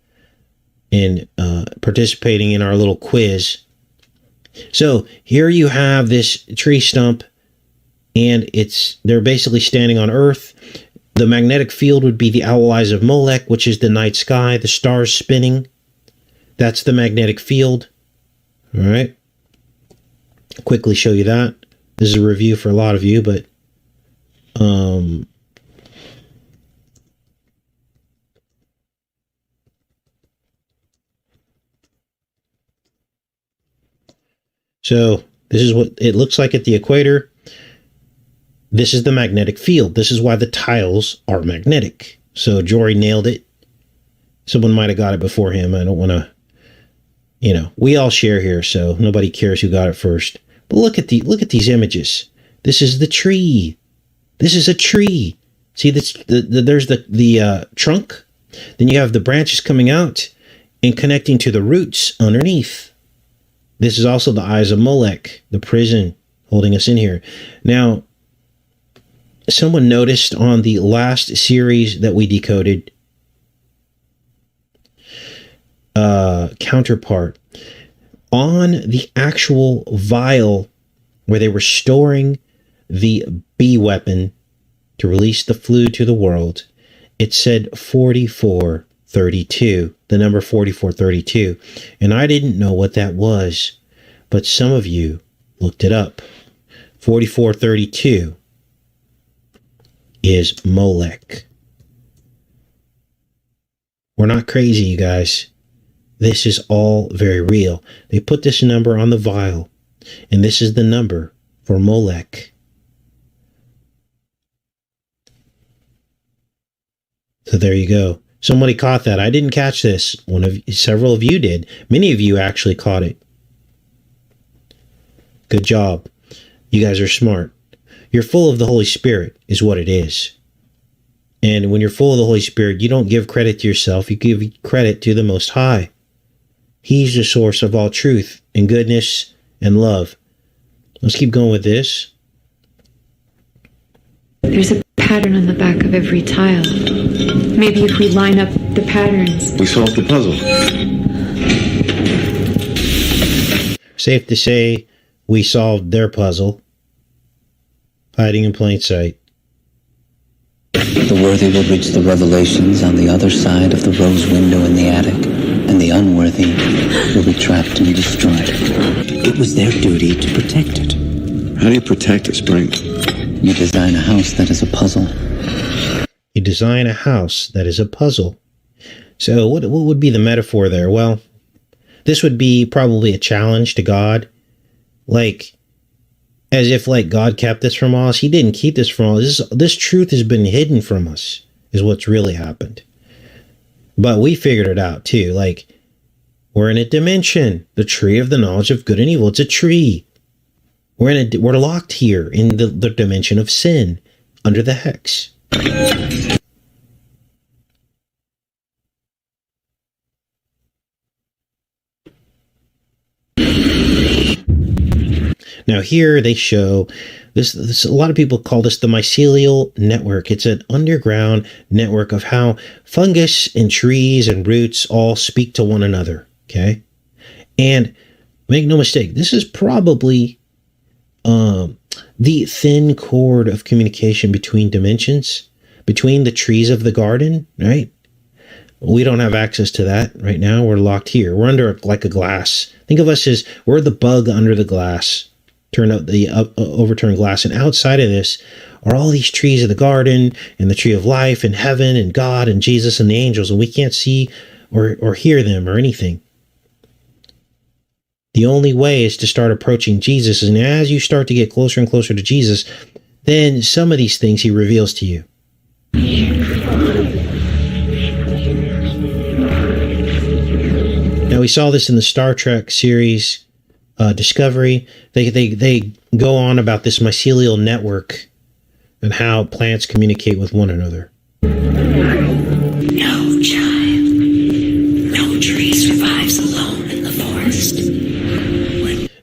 and participating in our little quiz. So here you have this tree stump, and they're basically standing on Earth. The magnetic field would be the owl eyes of Molech, which is the night sky, the stars spinning. That's the magnetic field. All right. I'll quickly show you that. This is a review for a lot of you, but so this is what it looks like at the equator. This is the magnetic field. This is why the tiles are magnetic. So Jory nailed it. Someone might have got it before him. I don't want to, we all share here, so nobody cares who got it first. But look at these images. This is the tree. This is a tree. See, there's the trunk. Then you have the branches coming out and connecting to the roots underneath. This is also the eyes of Molech, the prison holding us in here. Now, someone noticed on the last series that we decoded, counterpart, on the actual vial where they were storing the B weapon to release the fluid to the world, it said 4432, the number 4432. And I didn't know what that was, but some of you looked it up. 4432 is Molech. We're not crazy, you guys. This is all very real. They put this number on the vial, and this is the number for Molech. So there you go. Somebody caught that. I didn't catch this. Several of you did. Many of you actually caught it. Good job. You guys are smart. You're full of the Holy Spirit is what it is. And when you're full of the Holy Spirit, you don't give credit to yourself. You give credit to the Most High. He's the source of all truth and goodness and love. Let's keep going with this. There's a pattern on the back of every tile. Maybe if we line up the patterns. We solved the puzzle. Safe to say we solved their puzzle. Hiding in plain sight. The worthy will reach the revelations on the other side of the rose window in the attic, and the unworthy will be trapped and destroyed. It was their duty to protect it. How do you protect a spring? You design a house that is a puzzle. You design a house that is a puzzle. So what would be the metaphor there? Well, this would be probably a challenge to God. Like, as if like God kept this from us. He didn't keep this from us. This truth has been hidden from us, is what's really happened. But we figured it out too. Like, we're in a dimension, the tree of the knowledge of good and evil. It's a tree. We're locked here in the dimension of sin, under the hex. Now here they show this. A lot of people call this the mycelial network. It's an underground network of how fungus and trees and roots all speak to one another. Okay, and make no mistake, this is probably the thin cord of communication between dimensions, between the trees of the garden. Right? We don't have access to that right now. We're locked here. We're under like a glass. Think of us as we're the bug under the glass. Turn out the overturned glass, and outside of this are all these trees of the garden and the tree of life and heaven and God and Jesus and the angels, and we can't see or hear them or anything. The only way is to start approaching Jesus, and as you start to get closer and closer to Jesus, then some of these things he reveals to you. Now we saw this in the Star Trek series, Discovery. They go on about this mycelial network and how plants communicate with one another. No child, no tree survives alone in the forest.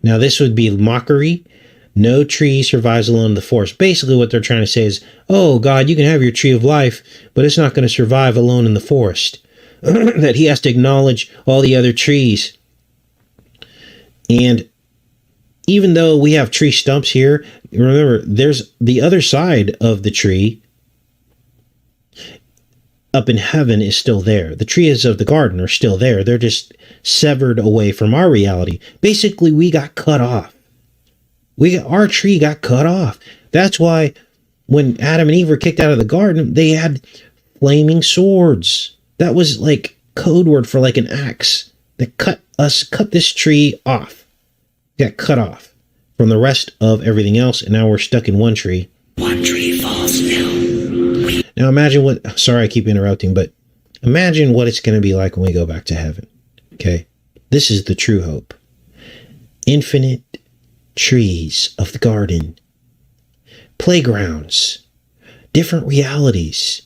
Now this would be mockery. No tree survives alone in the forest. Basically what they're trying to say is, oh God, you can have your tree of life, but it's not going to survive alone in the forest. That he has to acknowledge all the other trees. And even though we have tree stumps here, remember, there's the other side of the tree up in heaven is still there. The trees of the garden are still there. They're just severed away from our reality. Basically, we got cut off. Our tree got cut off. That's why when Adam and Eve were kicked out of the garden, they had flaming swords. That was like code word for like an axe that cut this tree off. Got cut off from the rest of everything else, and now we're stuck in one tree. One tree falls down. Now imagine what, sorry I keep interrupting, but imagine what it's going to be like when we go back to heaven. Okay? This is the true hope. Infinite trees of the garden. Playgrounds. Different realities.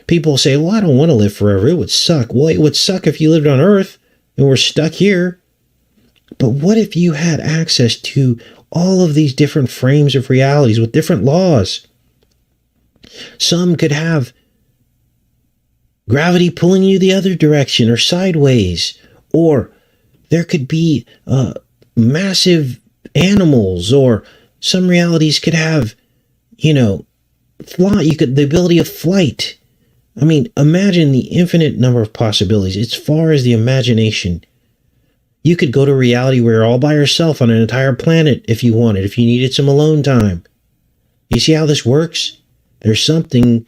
People say, well, I don't want to live forever. It would suck. Well, it would suck if you lived on Earth and we're stuck here. But what if you had access to all of these different frames of realities with different laws? Some could have gravity pulling you the other direction or sideways, or there could be massive animals, or some realities could have, fly. The ability of flight. I mean, imagine the infinite number of possibilities. As far as the imagination, you could go to a reality where you're all by yourself on an entire planet if you wanted, if you needed some alone time. You see how this works? There's something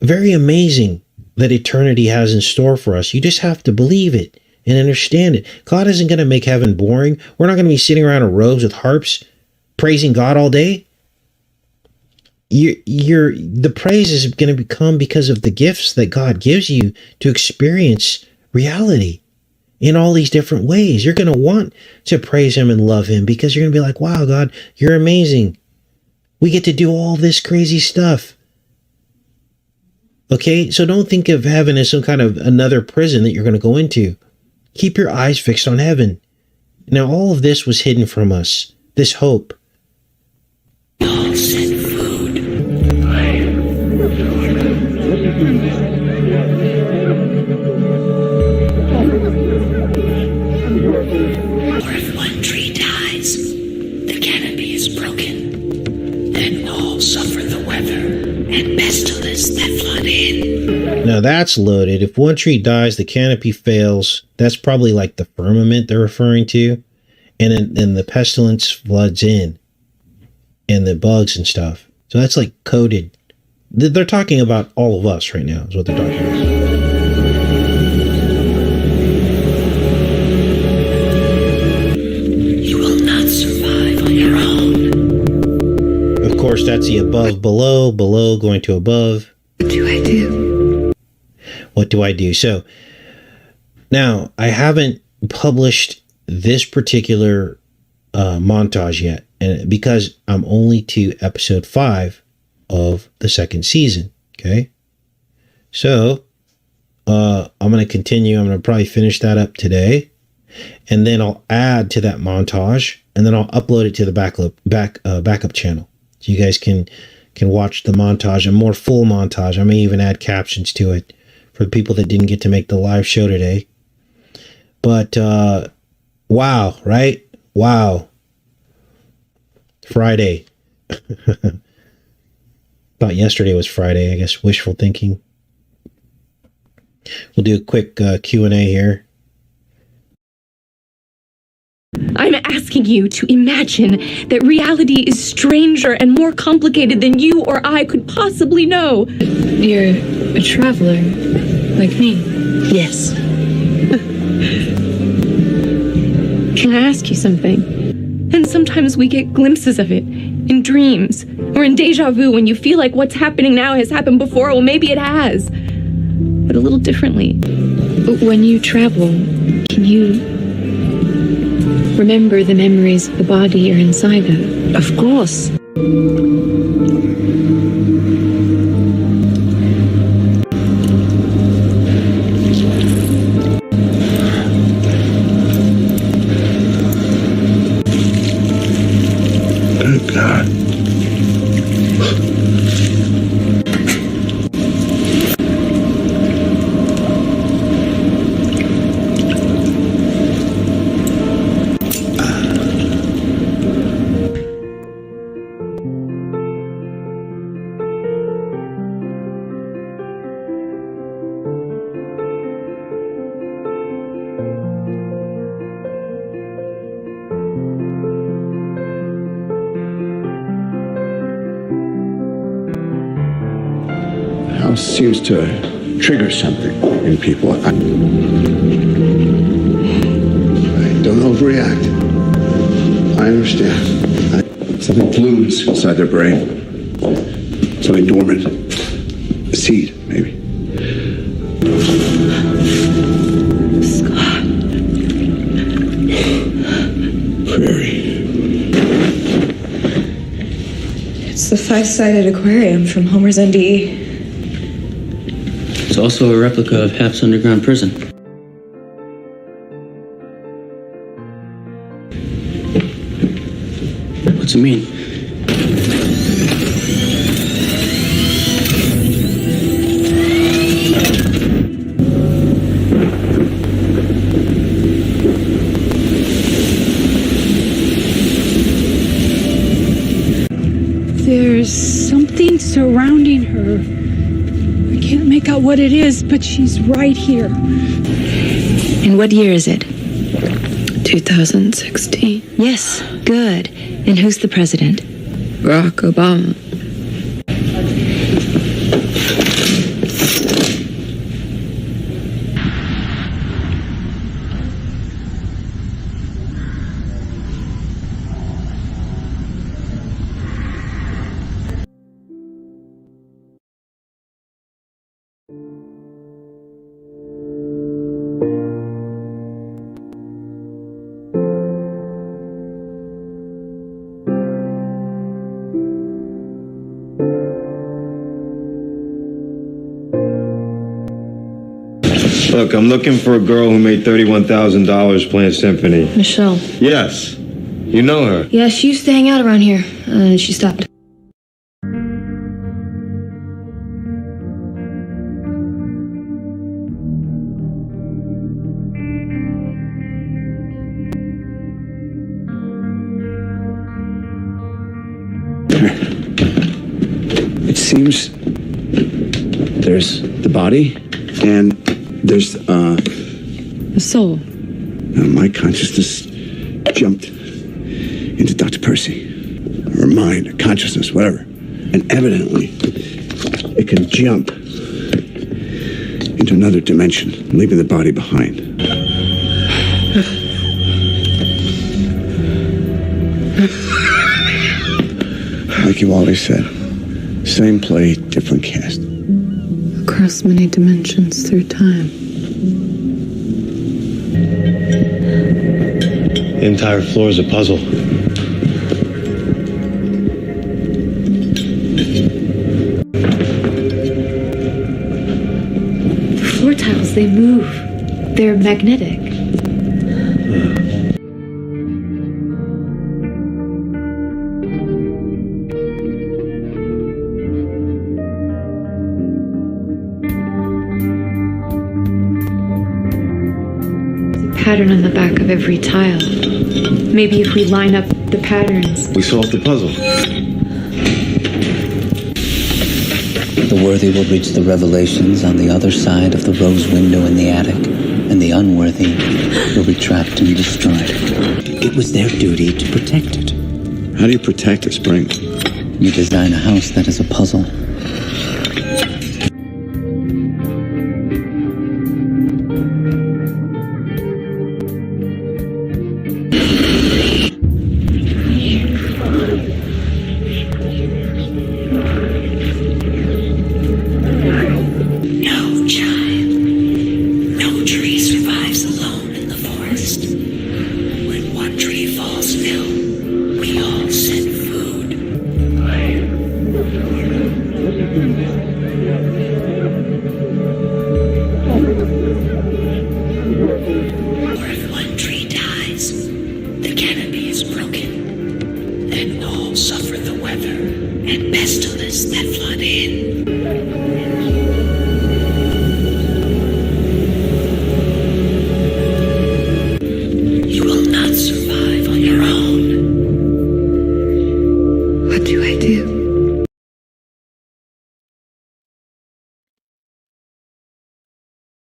very amazing that eternity has in store for us. You just have to believe it and understand it. God isn't going to make heaven boring. We're not going to be sitting around in robes with harps praising God all day. The praise is going to come because of the gifts that God gives you to experience reality in all these different ways. You're going to want to praise him and love him because you're going to be like, wow, God, you're amazing. We get to do all this crazy stuff. Okay, so don't think of heaven as some kind of another prison that you're going to go into. Keep your eyes fixed on heaven. Now, all of this was hidden from us, this hope. All sent food. Or if one tree dies, the canopy is broken. Then all suffer the weather and pestilence that flood in. Now that's loaded. If one tree dies, the canopy fails. That's probably like the firmament they're referring to. And then the pestilence floods in. And the bugs and stuff. So that's like coded. They're talking about all of us right now, is what they're talking about. You will not survive on your own. Of course, that's the above, below, below going to above. What do I do? What do I do? So, now, I haven't published this particular montage yet, and because I'm only to episode 5 of the second season. Okay, so I'm going to continue. I'm going to probably finish that up today, and then I'll add to that montage, and then I'll upload it to the backup channel, so you guys can watch the montage, a more full montage. I may even add captions to it for the people that didn't get to make the live show today. But wow, right? Wow. Friday. Thought yesterday was Friday, I guess. Wishful thinking. We'll do a quick Q&A here. I'm asking you to imagine that reality is stranger and more complicated than you or I could possibly know. You're a traveler, like me. Yes. Can I ask you something? And sometimes we get glimpses of it in dreams or in deja vu when you feel like what's happening now has happened before. Well, maybe it has, but a little differently. When you travel, can Can you remember the memories of the body you're inside of? Of course. Good God. House seems to trigger something in people. I don't overreact. I understand. Something blooms inside their brain. Something dormant. A seed, maybe. Scott. Prairie. It's the five-sided aquarium from Homer's NDE. It's also a replica of Hap's underground prison. What's it mean? There's something surrounding her. I can't make out what it is, but she's right here. And what year is it? 2016. Yes, good. And who's the president? Barack Obama. Look, I'm looking for a girl who made $31,000 playing symphony. Michelle. Yes. You know her. Yeah, she used to hang out around here. She stopped. It seems there's the body and there's The soul. my consciousness jumped into Dr. Percy, or mind, or consciousness, whatever. And evidently, it can jump into another dimension, leaving the body behind. Like you always said, same play, different cast. Across many dimensions through time. The entire floor is a puzzle. The floor tiles, they move. They're magnetic. Pattern on the back of every tile. Maybe if we line up the patterns. We solved the puzzle. The worthy will reach the revelations on the other side of the rose window in the attic, and the unworthy will be trapped and destroyed. It was their duty to protect it. How do you protect a spring? You design a house that is a puzzle. No, child. No tree survives alone in the forest.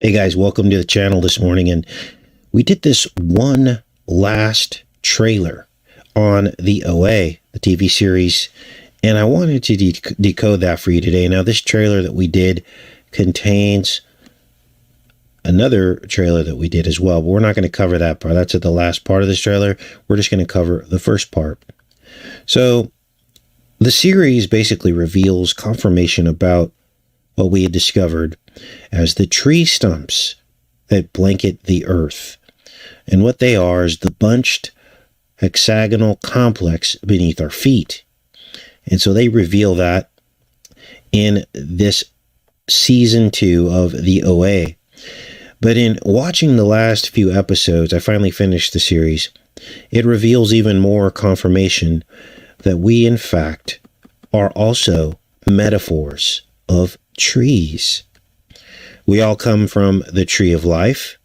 Hey guys, welcome to the channel this morning, and we did this one last trailer on the OA, the TV series, and I wanted to decode that for you today. Now, this trailer that we did contains another trailer that we did as well, but we're not going to cover that part. That's at the last part of this trailer. We're just going to cover the first part. So, the series basically reveals confirmation about what we had discovered as the tree stumps that blanket the earth. And what they are is the bunched hexagonal complex beneath our feet. And so they reveal that in this season 2 of the OA. But in watching the last few episodes, I finally finished the series, it reveals even more confirmation that we, in fact, are also metaphors of trees. We all come from the tree of life.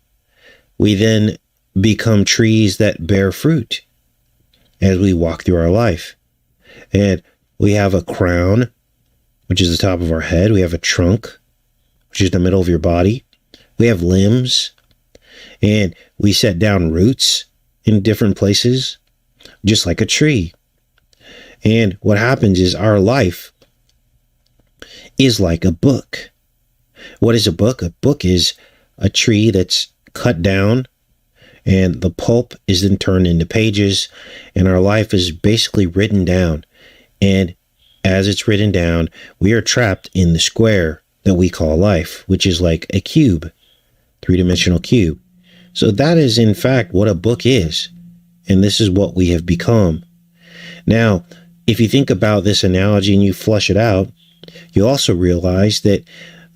We then become trees that bear fruit as we walk through our life. And we have a crown, which is the top of our head. We have a trunk, which is the middle of your body. We have limbs, and we set down roots in different places, just like a tree. And what happens is our life is like a book. What is a book? A book is a tree that's cut down, and the pulp is then turned into pages, and our life is basically written down. And as it's written down, we are trapped in the square that we call life, which is like a cube, three-dimensional cube. So that is, in fact, what a book is, and this is what we have become. Now, if you think about this analogy and you flush it out, you also realize that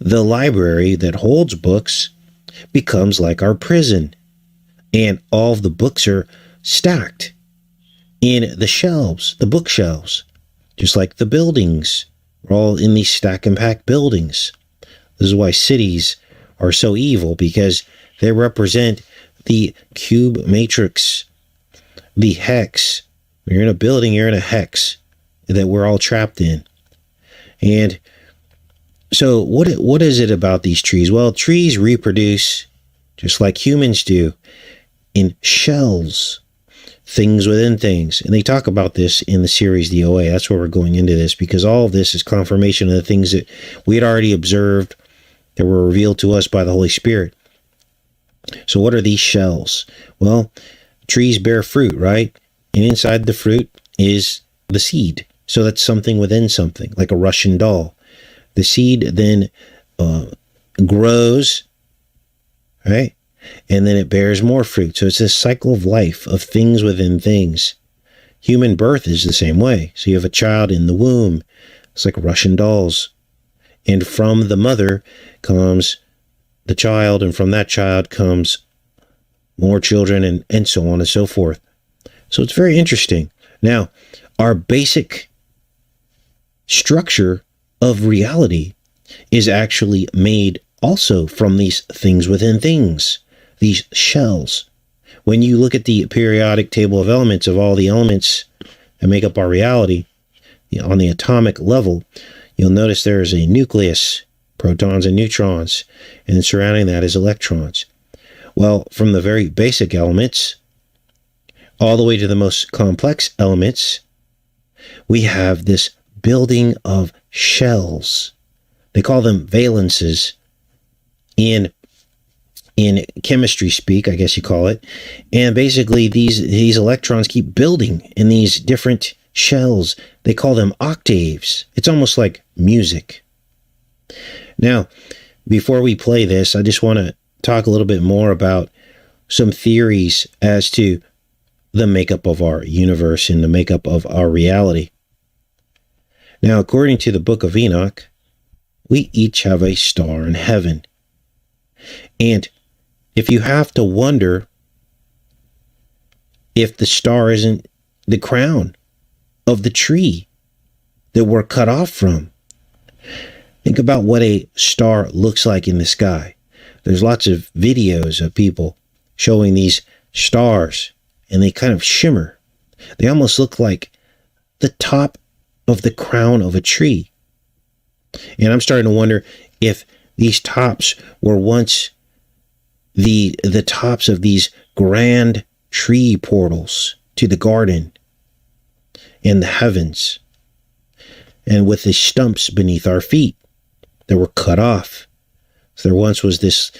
the library that holds books becomes like our prison, and all of the books are stacked in the shelves, the bookshelves, just like the buildings. We're all in these stack and pack buildings. This is why cities are so evil, because they represent the cube matrix, the hex. When you're in a building, you're in a hex that we're all trapped in. And so what is it about these trees? Well, trees reproduce just like humans do in shells, things within things. And they talk about this in the series, the OA. That's where we're going into this, because all of this is confirmation of the things that we had already observed that were revealed to us by the Holy Spirit. So what are these shells? Well, trees bear fruit, right? And inside the fruit is the seed. So that's something within something, like a Russian doll. The seed then grows, right? And then it bears more fruit. So it's this cycle of life, of things within things. Human birth is the same way. So you have a child in the womb. It's like Russian dolls. And from the mother comes the child, and from that child comes more children, and so on and so forth. So it's very interesting. Now, our basic structure of reality is actually made also from these things within things, these shells. When you look at the periodic table of elements of all the elements that make up our reality, on the atomic level, you'll notice there is a nucleus, protons and neutrons, and surrounding that is electrons. Well, from the very basic elements all the way to the most complex elements, we have this building of shells. They call them valences in chemistry speak, I guess you call it. And basically these electrons keep building in these different shells. They call them octaves. It's almost like music. Now, before we play this, I just want to talk a little bit more about some theories as to the makeup of our universe and the makeup of our reality. Now, according to the Book of Enoch, we each have a star in heaven. And if you have to wonder if the star isn't the crown of the tree that we're cut off from, think about what a star looks like in the sky. There's lots of videos of people showing these stars, and they kind of shimmer. They almost look like the top of the crown of a tree. And I'm starting to wonder if these tops were once the tops of these grand tree portals to the garden and the heavens, and with the stumps beneath our feet that were cut off. So there once was this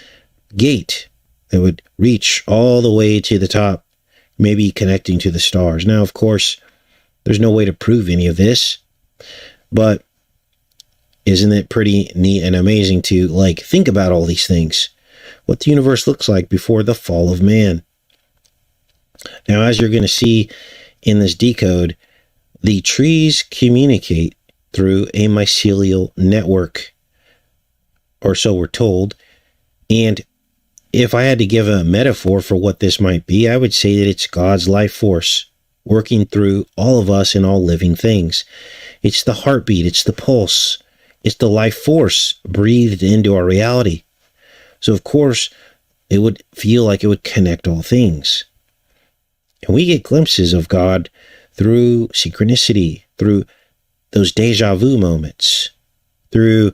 gate that would reach all the way to the top, maybe connecting to the stars. Now, of course, there's no way to prove any of this, but isn't it pretty neat and amazing to think about all these things? What the universe looks like before the fall of man. Now, as you're going to see in this decode, the trees communicate through a mycelial network, or so we're told. And if I had to give a metaphor for what this might be, I would say that it's God's life force working through all of us and all living things. It's the heartbeat, it's the pulse, it's the life force breathed into our reality. So of course, it would feel like it would connect all things. And we get glimpses of God through synchronicity, through those deja vu moments, through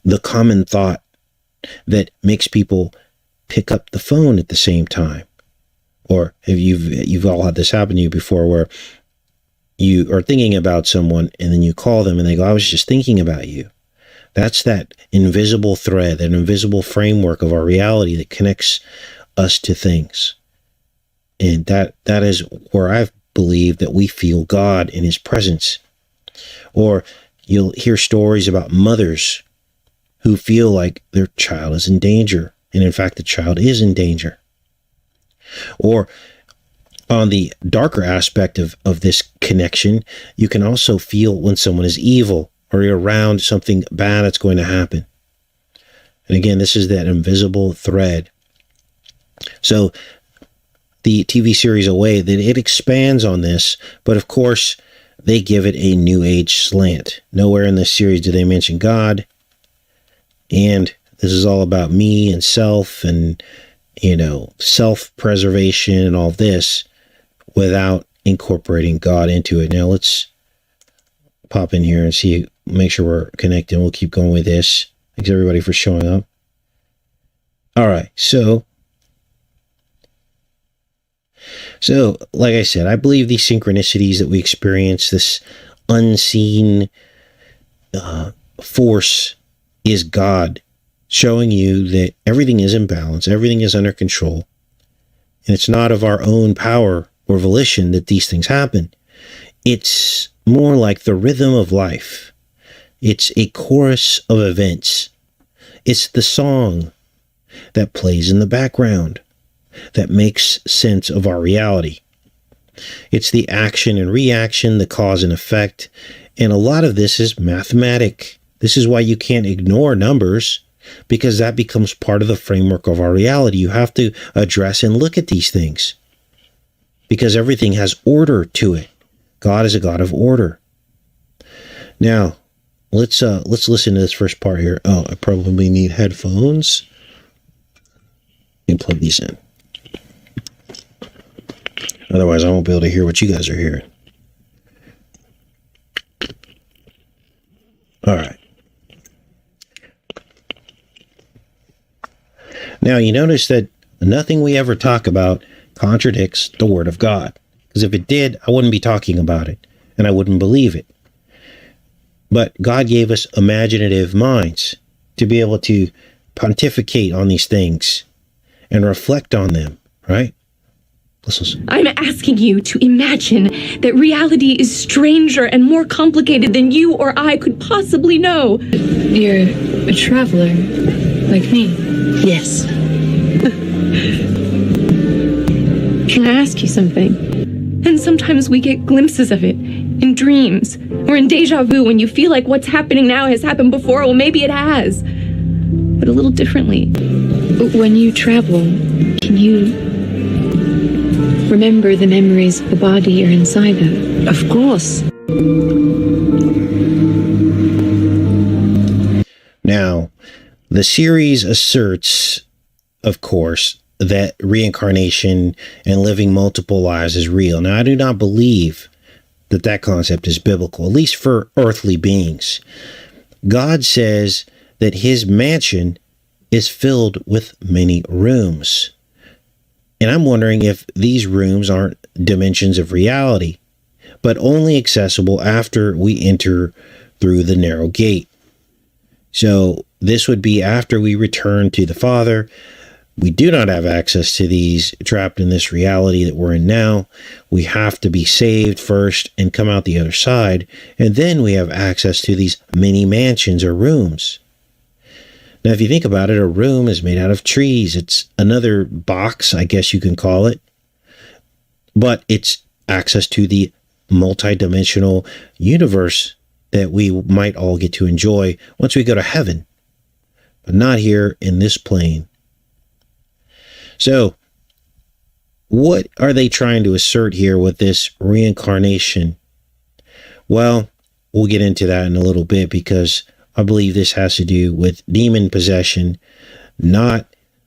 the common thought that makes people pick up the phone at the same time. Or if you've all had this happen to you before, where you are thinking about someone and then you call them and they go, "I was just thinking about you." That's that invisible thread, that invisible framework of our reality that connects us to things. And that is where I've believed that we feel God in his presence. Or you'll hear stories about mothers who feel like their child is in danger, and in fact the child is in danger. Or on the darker aspect of this connection, you can also feel when someone is evil, or you're around something bad that's going to happen. And again, this is that invisible thread. So the TV series Away, that it expands on this, but of course they give it a new age slant. Nowhere in this series do they mention God, and this is all about me and self and self-preservation and all this, without incorporating God into it. Now let's pop in here and see, make sure we're connected. We'll keep going with this. Thanks everybody for showing up. All right, so like I said, I believe these synchronicities that we experience, this unseen force, is God showing you that everything is in balance, everything is under control, and it's not of our own power or volition that these things happen. It's more like the rhythm of life. It's a chorus of events. It's the song that plays in the background that makes sense of our reality. It's the action and reaction, the cause and effect, and a lot of this is mathematic. This is why you can't ignore numbers, because that becomes part of the framework of our reality. You have to address and look at these things, because everything has order to it. God is a God of order. Now, let's listen to this first part here. Oh, I probably need headphones. And plug these in. Otherwise, I won't be able to hear what you guys are hearing. All right. Now, you notice that nothing we ever talk about contradicts the Word of God. Because if it did, I wouldn't be talking about it, and I wouldn't believe it. But God gave us imaginative minds to be able to pontificate on these things and reflect on them, right? Let's listen. I'm asking you to imagine that reality is stranger and more complicated than you or I could possibly know. You're a traveler, like me. Yes. Can I ask you something? And sometimes we get glimpses of it in dreams or in deja vu, when you feel like what's happening now has happened before. Well, maybe it has, but a little differently. When you travel, can you remember the memories of the body you're inside of? Of course. Now, the series asserts, of course, that reincarnation and living multiple lives is real. Now, I do not believe that that concept is biblical, at least for earthly beings. God says that his mansion is filled with many rooms. And I'm wondering if these rooms aren't dimensions of reality, but only accessible after we enter through the narrow gate. So this would be after we return to the Father. We do not have access to these trapped in this reality that we're in now. We have to be saved first and come out the other side, and then we have access to these mini mansions or rooms. Now, if you think about it, a room is made out of trees. It's another box, I guess you can call it, but it's access to the multidimensional universe that we might all get to enjoy once we go to heaven, but not here in this plane. So, what are they trying to assert here with this reincarnation? Well, we'll get into that in a little bit, because I believe this has to do with demon possession, not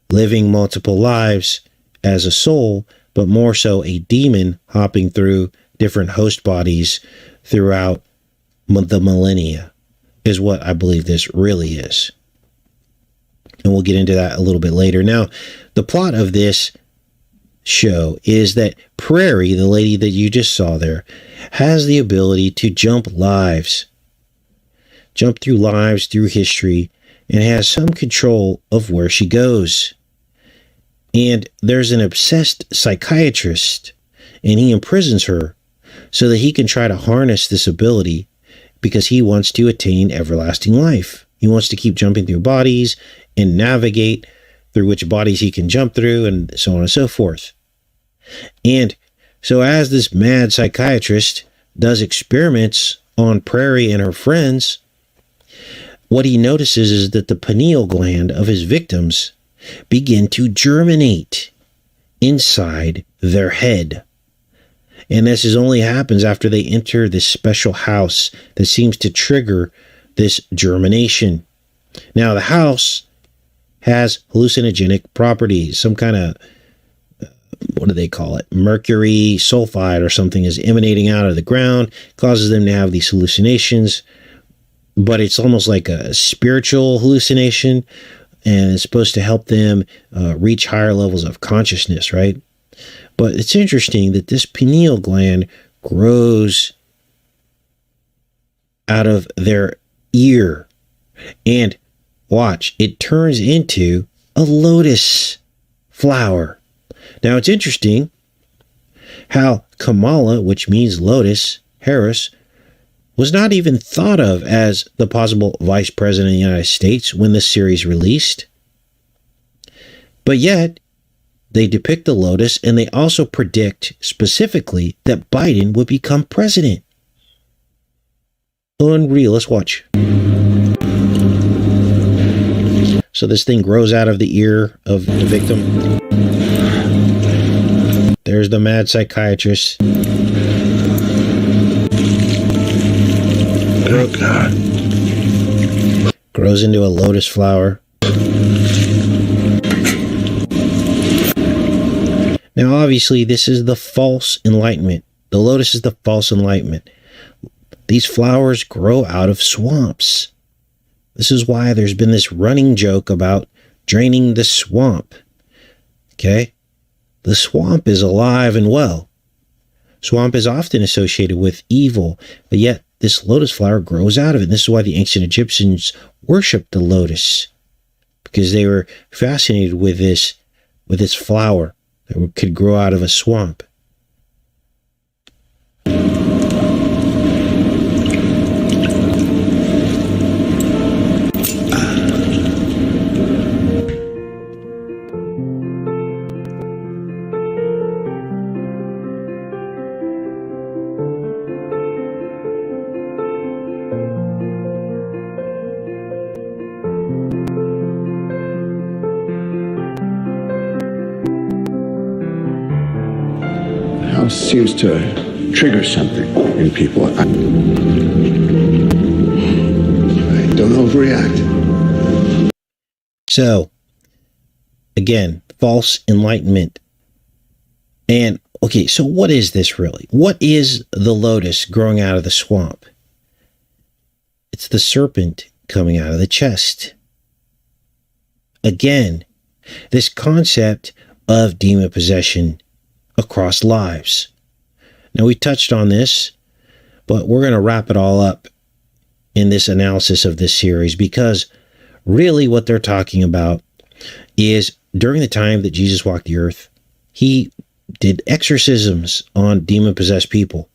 living multiple lives as a soul, but more so a demon hopping through different host bodies throughout the millennia, is what I believe this really is. And we'll get into that a little bit later. Now, the plot of this show is that Prairie, the lady that you just saw there, has the ability to jump through lives, through history, and has some control of where she goes. And there's an obsessed psychiatrist, and he imprisons her so that he can try to harness this ability, because he wants to attain everlasting life. He wants to keep jumping through bodies and navigate through which bodies he can jump through, and so on and so forth. And so as this mad psychiatrist does experiments on Prairie and her friends, what he notices is that the pineal gland of his victims begin to germinate inside their head. And this only happens after they enter this special house that seems to trigger this germination. Now, the house has hallucinogenic properties. Some kind of, what do they call it? Mercury sulfide or something is emanating out of the ground, causes them to have these hallucinations. But it's almost like a spiritual hallucination, and it's supposed to help them reach higher levels of consciousness, right? But it's interesting that this pineal gland grows out of their ear, and watch, it turns into a lotus flower. Now, it's interesting how Kamala, which means lotus, Harris, was not even thought of as the possible vice president of the United States when this series released. But yet, they depict the lotus, and they also predict specifically that Biden would become president. Unreal. Let's watch. So this thing grows out of the ear of the victim. There's the mad psychiatrist. Oh, God. Grows into a lotus flower. Now, obviously, this is the false enlightenment. The lotus is the false enlightenment. These flowers grow out of swamps. This is why there's been this running joke about draining the swamp. Okay? The swamp is alive and well. Swamp is often associated with evil, but yet this lotus flower grows out of it. And this is why the ancient Egyptians worshipped the lotus, because they were fascinated with this flower that could grow out of a swamp. Seems to trigger something in people. I don't overreact. So, again, false enlightenment. And, okay, so what is this really? What is the lotus growing out of the swamp? It's the serpent coming out of the chest. again, this concept of demon possession across lives. Now, we touched on this, but we're going to wrap it all up in this analysis of this series, because really what they're talking about is during the time that Jesus walked the earth, he did exorcisms on demon-possessed people.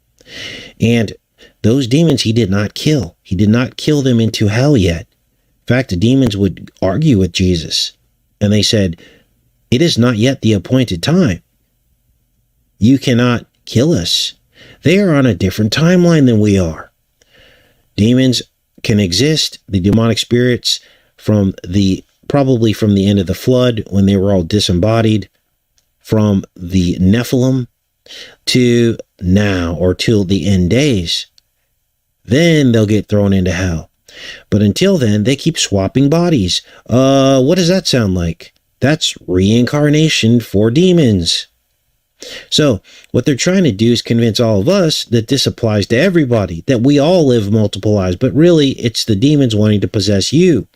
And those demons he did not kill. He did not kill them into hell yet. In fact, the demons would argue with Jesus, and they said, "It is not yet the appointed time. You cannot kill us." They are on a different timeline than we are. Demons can exist, the demonic spirits, probably from the end of the flood, when they were all disembodied, from the Nephilim to now, or till the end days. Then they'll get thrown into hell. But until then, they keep swapping bodies. What does that sound like? That's reincarnation for demons. So what they're trying to do is convince all of us that this applies to everybody, that we all live multiple lives, but really it's the demons wanting to possess you.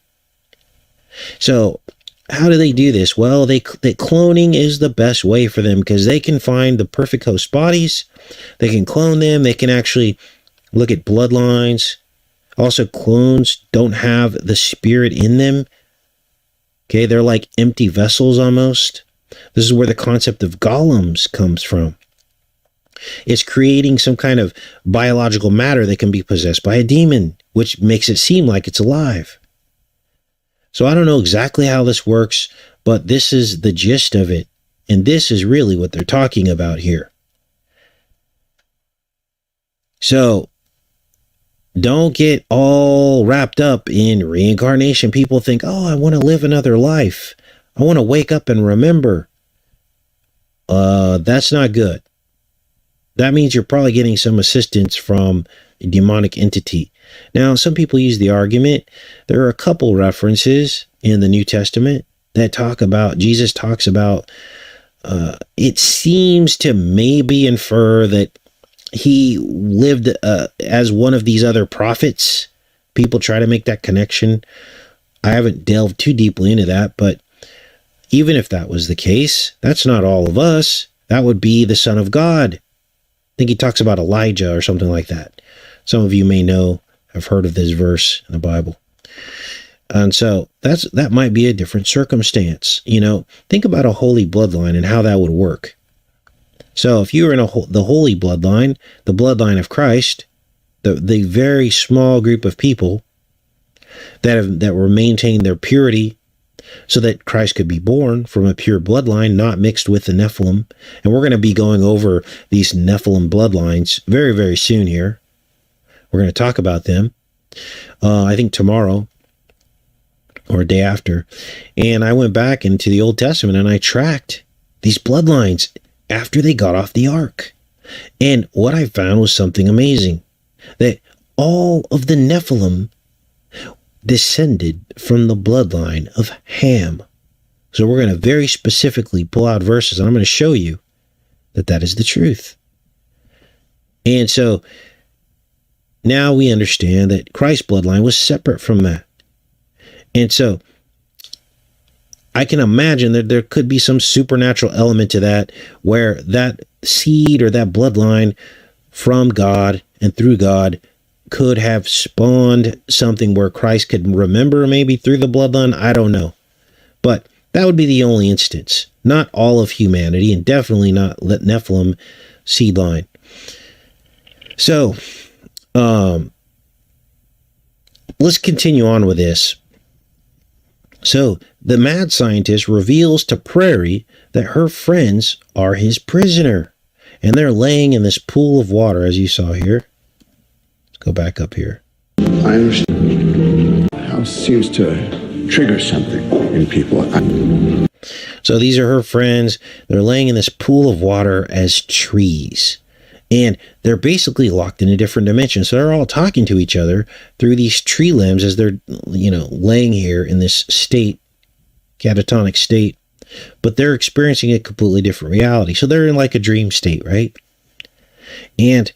So how do they do this? Well, that cloning is the best way for them, because they can find the perfect host bodies. They can clone them. They can actually look at bloodlines. Also, clones don't have the spirit in them. Okay, they're like empty vessels almost. This is where the concept of golems comes from. It's creating some kind of biological matter that can be possessed by a demon, which makes it seem like it's alive. So I don't know exactly how this works, but this is the gist of it. And this is really what they're talking about here. So don't get all wrapped up in reincarnation. People think, oh, I want to live another life. I want to wake up and remember. That's not good. That means you're probably getting some assistance from a demonic entity. Now, some people use the argument. There are a couple references in the New Testament that Jesus talks about, it seems to maybe infer that he lived as one of these other prophets. People try to make that connection. I haven't delved too deeply into that, but even if that was the case, that's not all of us. That would be the Son of God. I think he talks about Elijah or something like that. Some of you may know, have heard of this verse in the Bible. And so that might be a different circumstance. You know, think about a holy bloodline and how that would work. So if you were in the holy bloodline, the bloodline of Christ, the very small group of people that were maintaining their purity so that Christ could be born from a pure bloodline, not mixed with the Nephilim. And we're going to be going over these Nephilim bloodlines very, very soon here. We're going to talk about them, I think tomorrow or a day after. And I went back into the Old Testament and I tracked these bloodlines after they got off the ark. And what I found was something amazing, that all of the Nephilim descended from the bloodline of Ham. So we're going to very specifically pull out verses, and I'm going to show you that that is the truth. And so now we understand that Christ's bloodline was separate from that. And so I can imagine that there could be some supernatural element to that, where that seed or that bloodline from God and through God could have spawned something where Christ could remember, maybe through the bloodline. I don't know. But that would be the only instance. Not all of humanity, and definitely not Nephilim seed line. So, let's continue on with this. So, the mad scientist reveals to Prairie that her friends are his prisoner. And they're laying in this pool of water, as you saw here. Go back up here. I understand. House seems to trigger something in people. So these are her friends. They're laying in this pool of water as trees. And they're basically locked in a different dimension. So they're all talking to each other through these tree limbs as they're, laying here in this state, catatonic state. But they're experiencing a completely different reality. So they're in like a dream state, right? And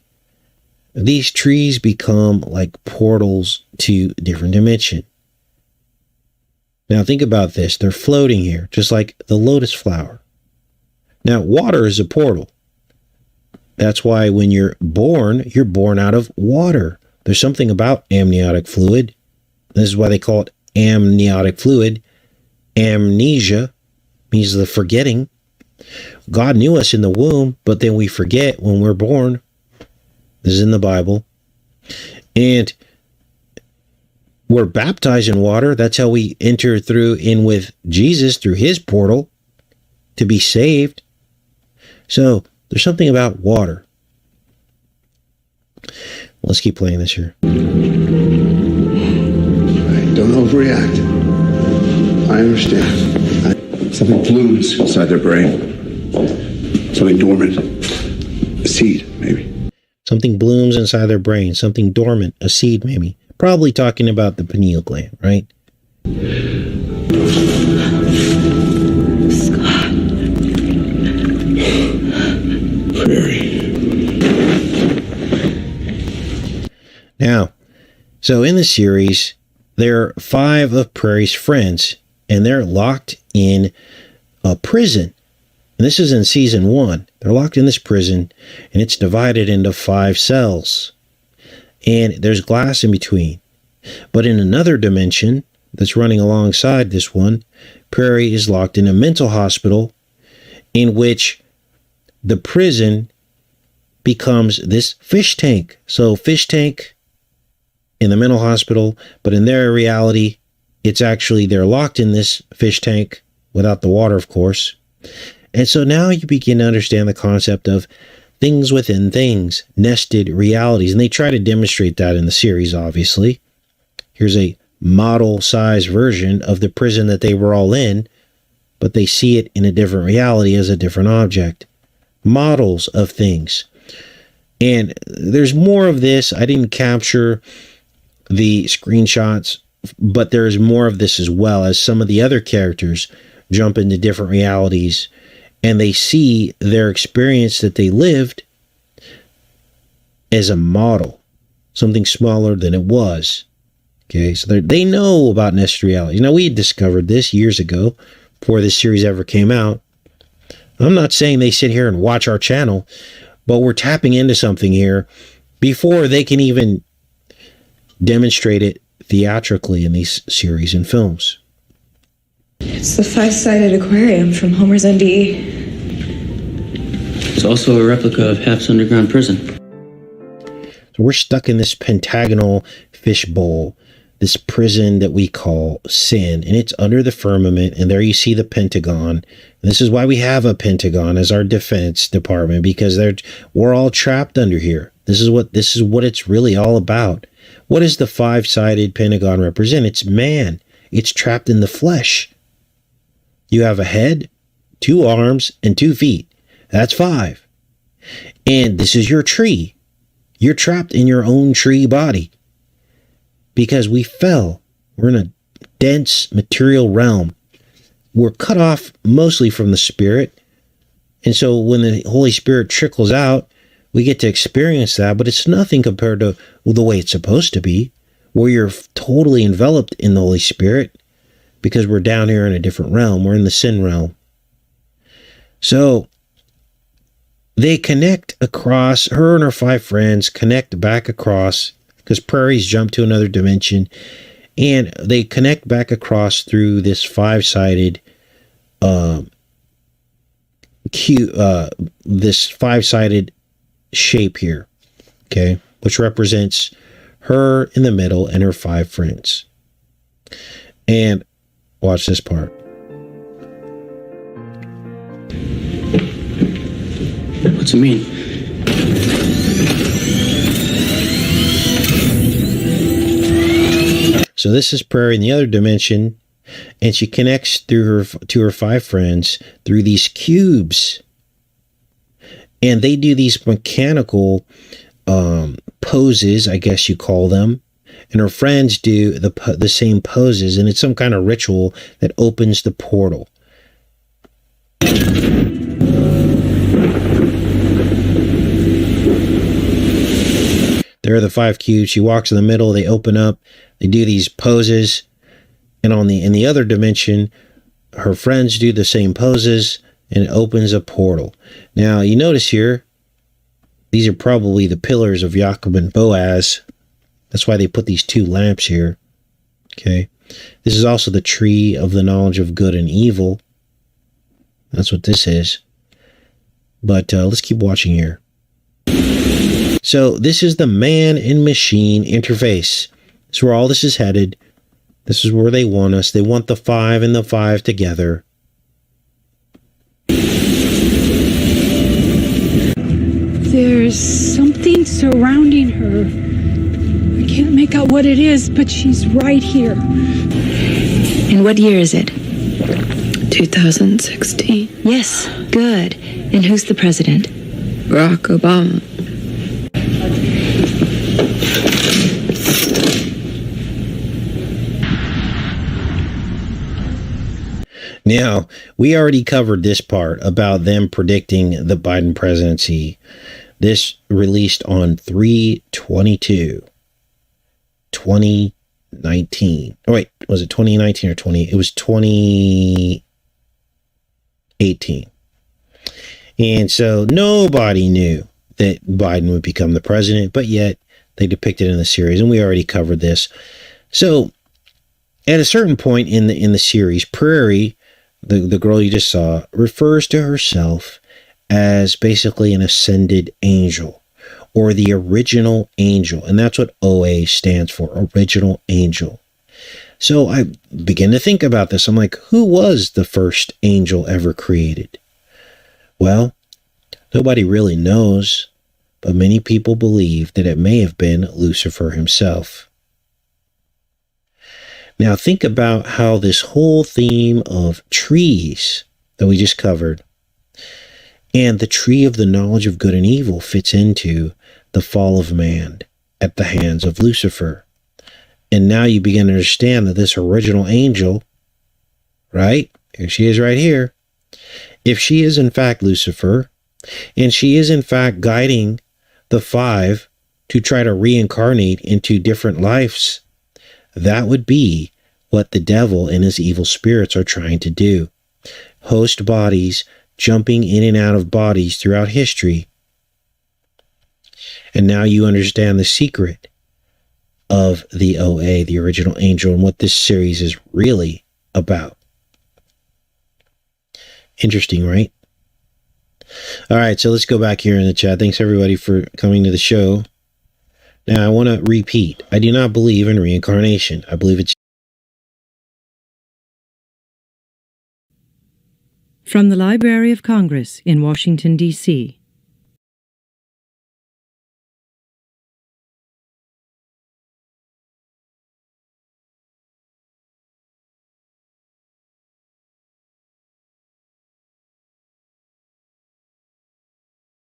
these trees become like portals to a different dimension. Now think about this. They're floating here, just like the lotus flower. Now, water is a portal. That's why when you're born out of water. There's something about amniotic fluid. This is why they call it amniotic fluid. Amnesia means the forgetting. God knew us in the womb, but then we forget when we're born. This is in the Bible. And we're baptized in water. That's how we enter in with Jesus through his portal to be saved. So there's something about water. Let's keep playing this here. Right, don't overreact. I understand. Something blooms inside their brain. Something dormant. A seed, maybe. Something blooms inside their brain. Something dormant. A seed, maybe. Probably talking about the pineal gland, right? Scott. Prairie. Now, so in the series, there are 5 of Prairie's friends, and they're locked in a prison. And this is in season 1. They're locked in this prison, and it's divided into 5 cells. And there's glass in between. But in another dimension that's running alongside this one, Prairie is locked in a mental hospital in which the prison becomes this fish tank. So fish tank in the mental hospital, but in their reality, it's actually they're locked in this fish tank without the water, of course. And so now you begin to understand the concept of things within things, nested realities. And they try to demonstrate that in the series, obviously. Here's a model-sized version of the prison that they were all in, but they see it in a different reality as a different object. Models of things. And there's more of this. I didn't capture the screenshots, but there's more of this as well, as some of the other characters jump into different realities and they see their experience that they lived as a model, something smaller than it was. Okay, so they know about nested realities. Now, we had discovered this years ago, before this series ever came out. I'm not saying they sit here and watch our channel, but we're tapping into something here before they can even demonstrate it theatrically in these series and films. It's the 5-sided aquarium from Homer's NDE. It's also a replica of Hap's underground prison. So we're stuck in this pentagonal fishbowl, this prison that we call sin, and it's under the firmament, and there you see the Pentagon. And this is why we have a Pentagon as our defense department, because we're all trapped under here. This is what it's really all about. What does the 5-sided Pentagon represent? It's man. It's trapped in the flesh. You have a head, 2 arms, and 2 feet. That's 5. And this is your tree. You're trapped in your own tree body. Because we fell. We're in a dense material realm. We're cut off mostly from the Spirit. And so when the Holy Spirit trickles out, we get to experience that, but it's nothing compared to the way it's supposed to be, where you're totally enveloped in the Holy Spirit, because we're down here in a different realm. We're in the sin realm. So they connect across, her and her 5 friends connect back across, because Prairie's jumped to another dimension, and they connect back across through this 5-sided this 5-sided shape here, okay, which represents her in the middle and her 5 friends. And watch this part. What's it mean? So this is Prairie in the other dimension, and she connects through to her 5 friends through these cubes. And they do these mechanical poses, I guess you call them. And her friends do the same poses, and it's some kind of ritual that opens the portal. There are the 5 cubes. She walks in the middle. They open up. They do these poses. And in the other dimension, her friends do the same poses, and it opens a portal. Now, you notice here, these are probably the pillars of Jacob and Boaz. That's why they put these two lamps here. Okay. This is also the tree of the knowledge of good and evil. That's what this is. But let's keep watching here. So this is the man and machine interface. This is where all this is headed. This is where they want us. They want the 5 and the 5 together. There's something surrounding her. I can't make out what it is, but she's right here. And what year is it? 2016. Yes, good. And who's the president? Barack Obama. Now, we already covered this part about them predicting the Biden presidency. This released on 3/22/2019. Oh, wait, was it 2019 or 20? It was 2018. And so nobody knew that Biden would become the president, but yet they depicted it in the series, and we already covered this. So at a certain point in the series, Prairie, the girl you just saw, refers to herself as basically an ascended angel, or the original angel. And that's what OA stands for, original angel. So I begin to think about this. I'm like, who was the first angel ever created? Well, nobody really knows, but many people believe that it may have been Lucifer himself. Now think about how this whole theme of trees that we just covered and the tree of the knowledge of good and evil fits into the fall of man at the hands of Lucifer. And now you begin to understand that this original angel, right? Here she is right here. If she is in fact Lucifer, and she is in fact guiding the 5 to try to reincarnate into different lives, that would be what the devil and his evil spirits are trying to do. Host bodies, jumping in and out of bodies throughout history. And now you understand the secret of the OA, the original angel, and what this series is really about. Interesting, right? All right, so let's go back here in the chat. Thanks everybody for coming to the show. Now I want to repeat, I do not believe in reincarnation. I believe it's... From the Library of Congress in Washington, D.C.,